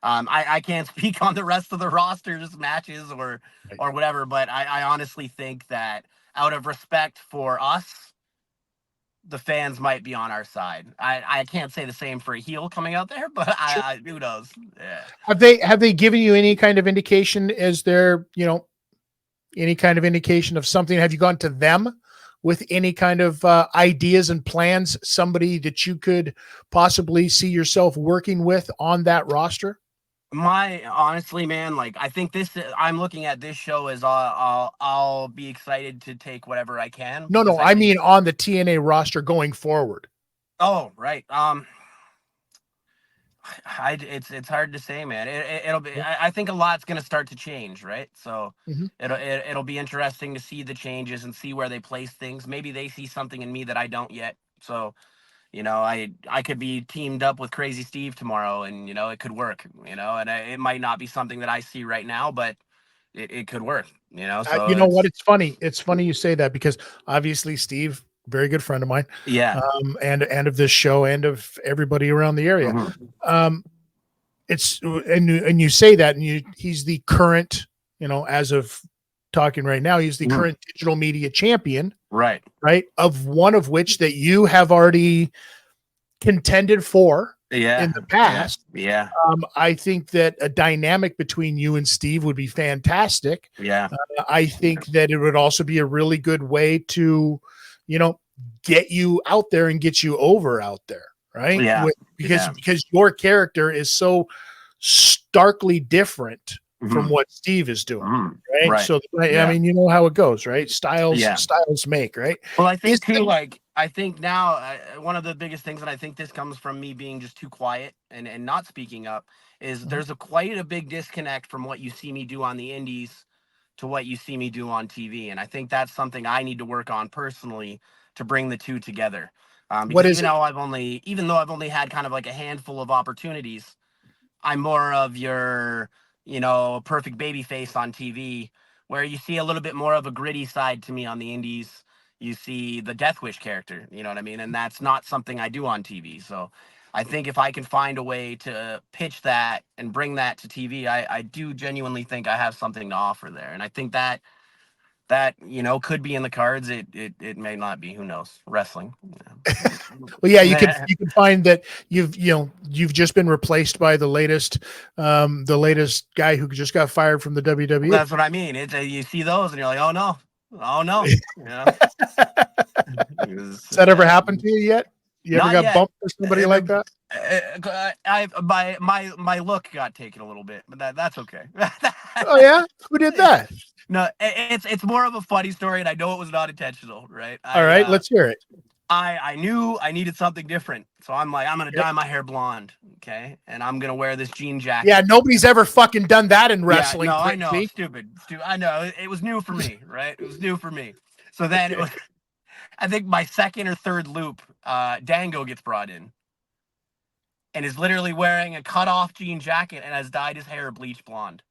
I can't speak on the rest of the rosters matches Right. or whatever, but I honestly think that out of respect for us, the fans might be on our side. I can't say the same for a heel coming out there, but Sure. who knows? Yeah. Have they given you any kind of indication? Is there, any kind of indication of something? Have you gone to them with any kind of ideas and plans? Somebody that you could possibly see yourself working with on that roster? My honestly, man, like I think I'm looking at this show as I'll be excited to take whatever I can No, because no, I I think. mean on the TNA roster going forward. Oh, right. It's hard to say, man. It'll be. I think a lot's gonna start to change, right? So Mhm. it'll be interesting to see the changes and see where they place things. Maybe they see something in me that I don't yet. So I could be teamed up with Crazy Steve tomorrow, and it could work. And it might not be something that I see right now, but it could work. So You know what? it's It's funny. It's funny you say that because obviously Steve, very good friend of mine, yeah. and of this show and of everybody around the area. Mhm. Um, and you say that, and he's the current, as of talking right now. He's the current digital media champion, Right. Of one of which that you have already contended for in the past. Yeah. I think that a dynamic between you and Steve would be fantastic. Yeah. I think that it would also be a really good way to, get you out there and get you over out there, right? Yeah. Because your character is so starkly different from Mhm. what Steve is doing, right? Right. So I Yeah. mean, you know how it goes, right? Styles Yeah. make, right? Well, I think Is too, the- like, I think now one of the biggest things, and I think this comes from me being just too quiet and not speaking up, is there's quite a big disconnect from what you see me do on the indies to what you see me do on TV. And I think that's something I need to work on personally to bring the two together. What Because is it? even though I've only had kind of like a handful of opportunities, I'm more of your, perfect baby face on TV, where you see a little bit more of a gritty side to me on the indies. You see the Death Wish character, you know what I mean? And that's not something I do on TV. So I think if I can find a way to pitch that and bring that to TV, I do genuinely think I have something to offer there. And I think that could be in the cards. It may not be. Who knows? Wrestling. Well, yeah, you can find that you've just been replaced by the latest guy who just got fired from the WWE. That's what I mean. It's you see those and you're like, oh no. Yeah. Has that ever happened to you yet? You ever Not got yet. bumped for somebody like that? My look got taken a little bit, but that's okay. Oh yeah, who did that? No, it's more of a funny story, and I know it was not intentional, right? All right, let's hear it. I knew I needed something different, so I'm like, I'm gonna dye my hair blonde, okay, and I'm gonna wear this jean jacket. Yeah, nobody's ever fucking done that in wrestling. Yeah, no, I know, stupid. I know it was new for me, right? It was new for me. So then it was, I think my second or third loop, Dango gets brought in, and is literally wearing a cut-off jean jacket and has dyed his hair bleach blonde.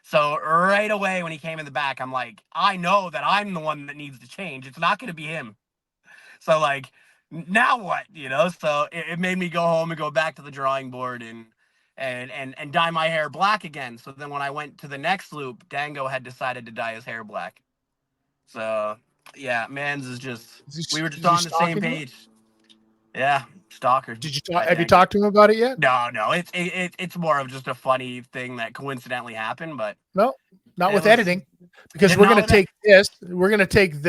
So right away when he came in the back, I'm like, I know that I'm the one that needs to change. It's not going to be him. So like, now what? So it made me go home and go back to the drawing board and dye my hair black again. So then when I went to the next loop, Dango had decided to dye his hair black. So yeah, Mans is just, we were just on the same page. Yeah, stalker. Did you have you talked to him about it yet? No, it's more of just a funny thing that coincidentally happened, but no, not with editing, because we're going to take this, we're going to take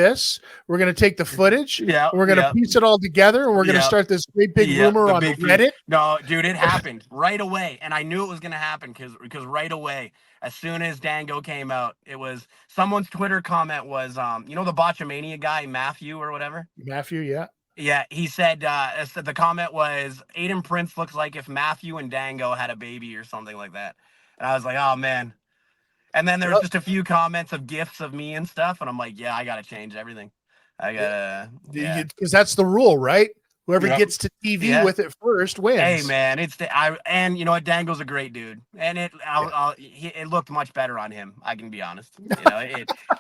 the footage, we're going to piece it all together, and we're going to start this great big rumor on Reddit. No, dude, it happened right away, and I knew it was going to happen because right away, as soon as Dango came out, it was someone's Twitter comment was, the Botchamania guy, Matthew or whatever. Matthew, yeah. Yeah, he said the comment was Aiden Prince looks like if Matthew and Dango had a baby or something like that. And I was like, oh man. And then there was just a few comments of gifs of me and stuff, and I'm like, yeah, I gotta change everything. I gotta, because that's the rule, right? Whoever gets to TV with it first wins. Hey man, and you know what? Dango's a great dude, and it looked much better on him. I can be honest.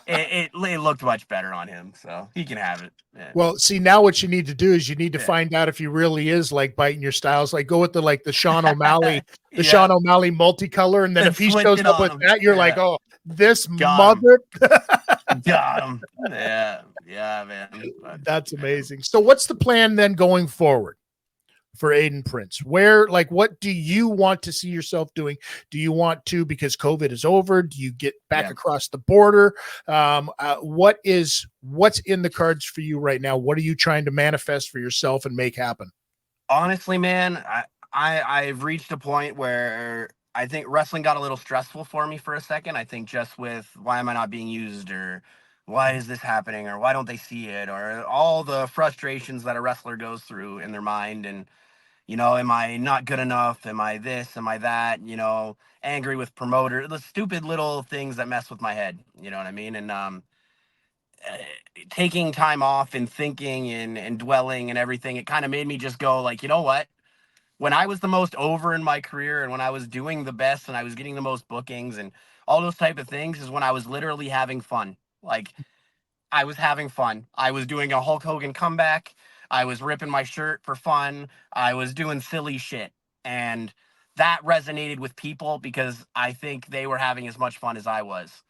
It looked much better on him, so he can have it. Yeah. Well, see, now what you need to do is you need to find out if he really is like biting your styles. Like go with the Sean O'Malley, Sean O'Malley multicolor, and then if he shows up with that, you're like, oh, this mother. Got him. Yeah, man. That's amazing. So what's the plan then going forward for Aiden Prince? What do you want to see yourself doing? Do you want to, because COVID is over, do you get back across the border? What's in the cards for you right now? What are you trying to manifest for yourself and make happen? Honestly, man, I've reached a point where I think wrestling got a little stressful for me for a second. I think just with why am I not being used, or why is this happening, or why don't they see it, or all the frustrations that a wrestler goes through in their mind. And, am I not good enough? Am I this? Am I that? Angry with promoter, the stupid little things that mess with my head. You know what I mean? And taking time off and thinking and dwelling and everything, it kind of made me just go like, you know what? When I was the most over in my career and when I was doing the best and I was getting the most bookings and all those type of things is when I was literally having fun. Like, I was having fun. I was doing a Hulk Hogan comeback. I was ripping my shirt for fun. I was doing silly shit. And that resonated with people because I think they were having as much fun as I was.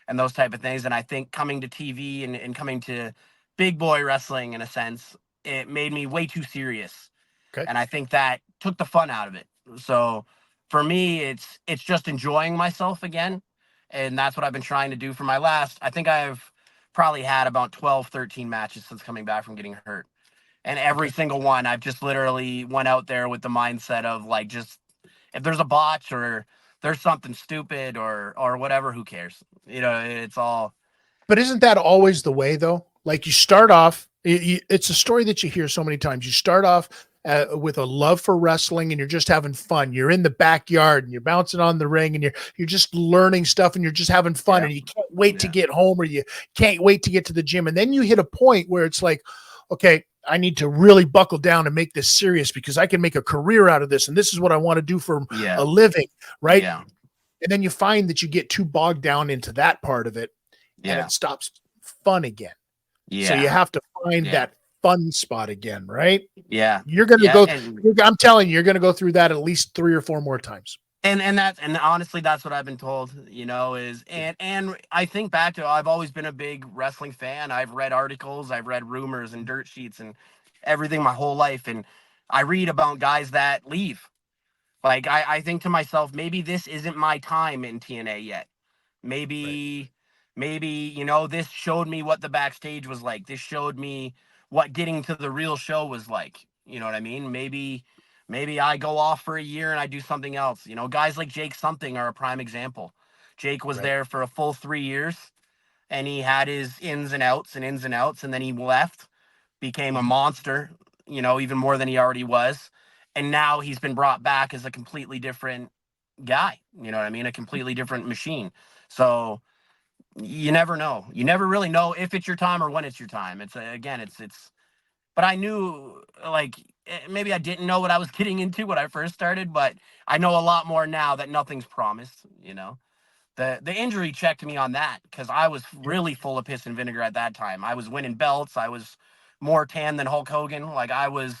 and those type of things. And I think coming to TV and coming to big boy wrestling, in a sense, it made me way too serious. Okay. And I think that took the fun out of it. So for me, it's just enjoying myself again. And that's what I've been trying to do for my last. I think I've probably had about 12, 13 matches since coming back from getting hurt. And every single one, I've just literally went out there with the mindset of like, just if there's a botch or there's something stupid or whatever, who cares? It's all. But isn't that always the way, though? Like, you start off, it's a story that you hear so many times. You start off with a love for wrestling, and you're just having fun. You're in the backyard and you're bouncing on the ring, and you're just learning stuff, and you're just having fun, and you can't wait to get home, or you can't wait to get to the gym. And then you hit a point where it's like, okay, I need to really buckle down and make this serious, because I can make a career out of this, and this is what I want to do for a living, right? Yeah. And then you find that you get too bogged down into that part of it, and it stops fun again. Yeah. So you have to find that fun spot again, right? Yeah. You're going to go, I'm telling you, you're going to go through that at least 3 or 4 more times. And honestly, that's what I've been told, and I think back to, I've always been a big wrestling fan. I've read articles, I've read rumors and dirt sheets and everything my whole life. And I read about guys that leave. Like, I think to myself, maybe this isn't my time in TNA yet. Maybe, this showed me what the backstage was like. This showed me what getting to the real show was like. You know what I mean? Maybe I go off for a year and I do something else. Guys like Jake Something are a prime example. Jake was there for a full 3 years, and he had his ins and outs, and then he left, became a monster, even more than he already was. And now he's been brought back as a completely different guy. You know what I mean? A completely different machine. So you never know. You never really know if it's your time or when it's your time. But I knew, like, maybe I didn't know what I was getting into when I first started, but I know a lot more now that nothing's promised. The injury checked me on that, because I was really full of piss and vinegar at that time. I was winning belts. I was more tan than Hulk Hogan. Like, I was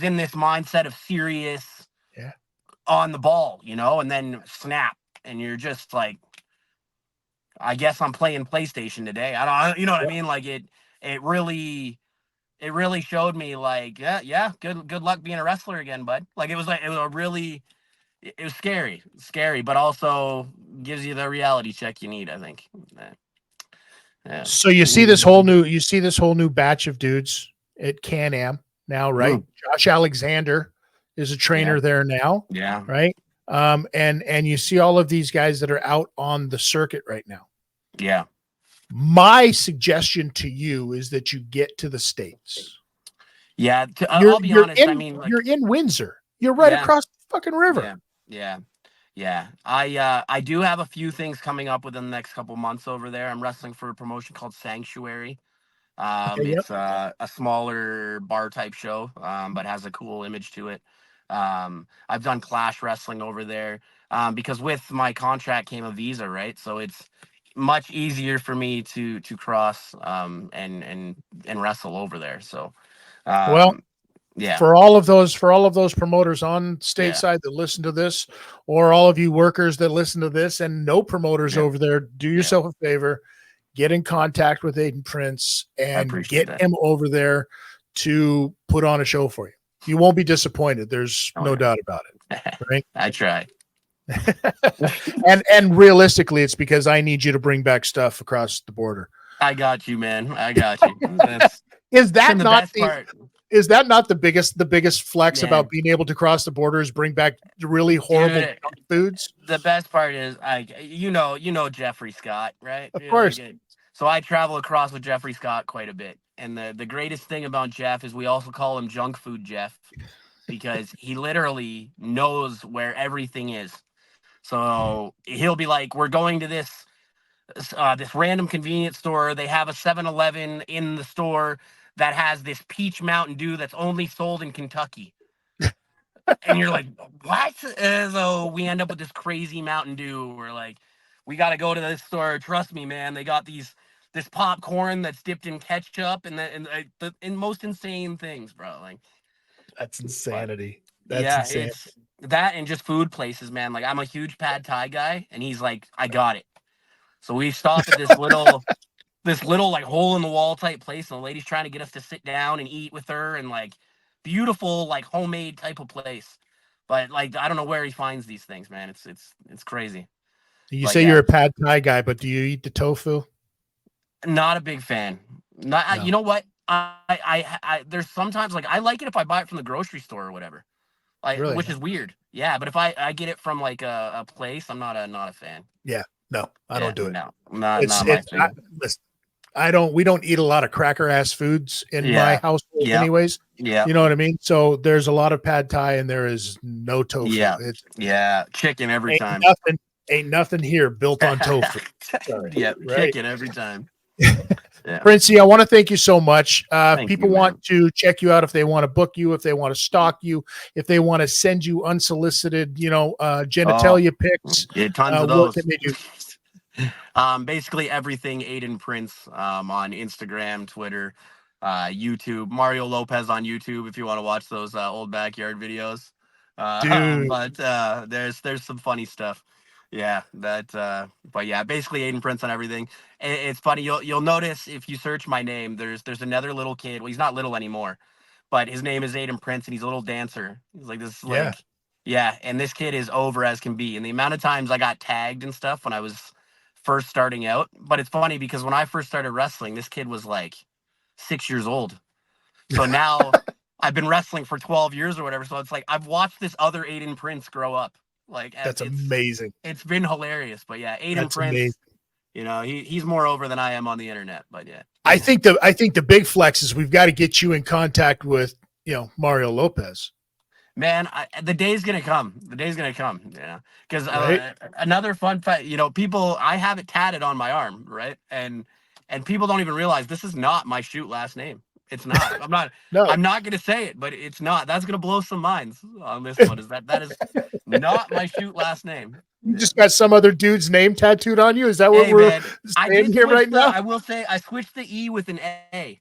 in this mindset of serious, on the ball, and then snap, and you're just like, I guess I'm playing PlayStation today. I don't, what I mean? Like, it really showed me, like, good luck being a wrestler again, bud. Like, it was scary, but also gives you the reality check you need, I think. Yeah. So you see this whole new batch of dudes at Can-Am now, right? Josh Alexander is a trainer there now. Yeah. Right. And you see all of these guys that are out on the circuit right now. Yeah. My suggestion to you is that you get to the States. Yeah. I'll be honest. You're in Windsor. You're right across the fucking river. Yeah. I do have a few things coming up within the next couple months over there. I'm wrestling for a promotion called Sanctuary. It's a smaller bar type show, but has a cool image to it. I've done Clash wrestling over there, because with my contract came a visa, right? So it's much easier for me to cross and wrestle over there. So for all of those promoters on stateside that listen to this, or all of you workers that listen to this, and no promoters over there, do yourself a favor, get in contact with Aiden Prince and get him over there to put on a show for you. You won't be disappointed. There's no doubt about it. Right? I try. and realistically, it's because I need you to bring back stuff across the border. I got you, man. I got you. Is that not the biggest flex about being able to cross the border, is bring back really horrible foods? The best part is, you know Jeffrey Scott, right? Of course. So I travel across with Jeffrey Scott quite a bit. And the greatest thing about Jeff is we also call him Junk Food Jeff, because he literally knows where everything is. So he'll be like, we're going to this random convenience store. They have a 7-Eleven in the store that has this peach Mountain Dew that's only sold in Kentucky. And you're like, what? So we end up with this crazy Mountain Dew. We're like, we got to go to this store. Trust me, man. They got this popcorn that's dipped in ketchup and the most insane things, bro. Like, that's insanity. It's that, and just food places, man. Like, I'm a huge pad thai guy, and he's like, I got it. So we stop at this little like hole in the wall type place, and the lady's trying to get us to sit down and eat with her, and like beautiful like homemade type of place. But like I don't know where he finds these things, man. It's crazy. You But say yeah, you're a pad thai guy, but do you eat the tofu? not a big fan. Not No. you know what? I there's sometimes like I like it if I buy it from the grocery store or whatever. Like Really? which is weird. Yeah, but if I get it from like a place, I'm not a fan. Yeah. No, I Yeah, don't do it. no, not my It's thing. listen, we don't eat a lot of cracker ass foods in my Yeah, household yeah, anyways. yeah, You know what I mean? So there's a lot of pad thai and there is no tofu. yeah, yeah. Chicken every Ain't time. nothing, ain't nothing here built on tofu. Sorry. Yeah, Right. chicken every time. Yeah. Princey, I want to thank you so much. If Thank people you, man. want to check you out, if they want to book you, if they want to stalk you, if they want to send you unsolicited, genitalia pics, Yeah, tons of what those. can they do? Basically everything Aiden Prince on Instagram, Twitter, YouTube. Mario Lopez on YouTube if you want to watch those old backyard videos. Dude, But there's some funny stuff. Yeah, but yeah, basically Aiden Prince on everything. It's funny, you'll notice if you search my name, there's another little kid. Well, he's not little anymore, but his name is Aiden Prince, and he's a little dancer. He's like this, yeah. like, yeah, and this kid is over as can be. And the amount of times I got tagged and stuff when I was first starting out. But it's funny because when I first started wrestling, this kid was like 6 years old. So now I've been wrestling for 12 years or whatever. So it's like I've watched this other Aiden Prince grow up. Like That's amazing. it's been hilarious. But yeah, Aiden That's Prince, amazing. he's more over than I am on the internet. But yeah. I think the big flex is we've got to get you in contact with, Mario Lopez. Man, the day's gonna come. The day's gonna come. Yeah, because Right? another fun fact, people, I have it tatted on my arm, right? And people don't even realize this is not my shoot last name. It's not. I'm not. No. I'm not gonna say it, but it's not. That's gonna blow some minds on this one. Is that is not my shoot last name. You just got some other dude's name tattooed on you? Is that what Hey we're man, I saying did here switch right now? I will say I switched the E with an A,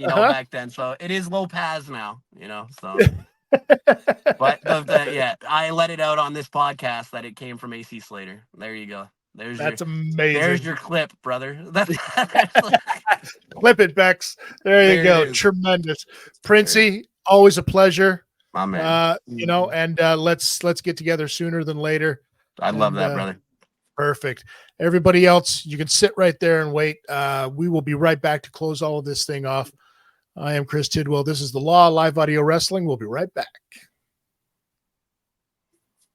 Uh-huh. back then. So it is Lopez now. So. But yeah, I let it out on this podcast that it came from AC Slater. There you go. That's amazing. There's your clip, brother. That's Clip it, Bex. There you go. it is. Tremendous. Princey, always a pleasure. My man. And let's get together sooner than later. I love that, brother. Perfect. Everybody else, you can sit right there and wait. We will be right back to close all of this thing off. I am Chris Tidwell. This is the Law Live Audio Wrestling. We'll be right back.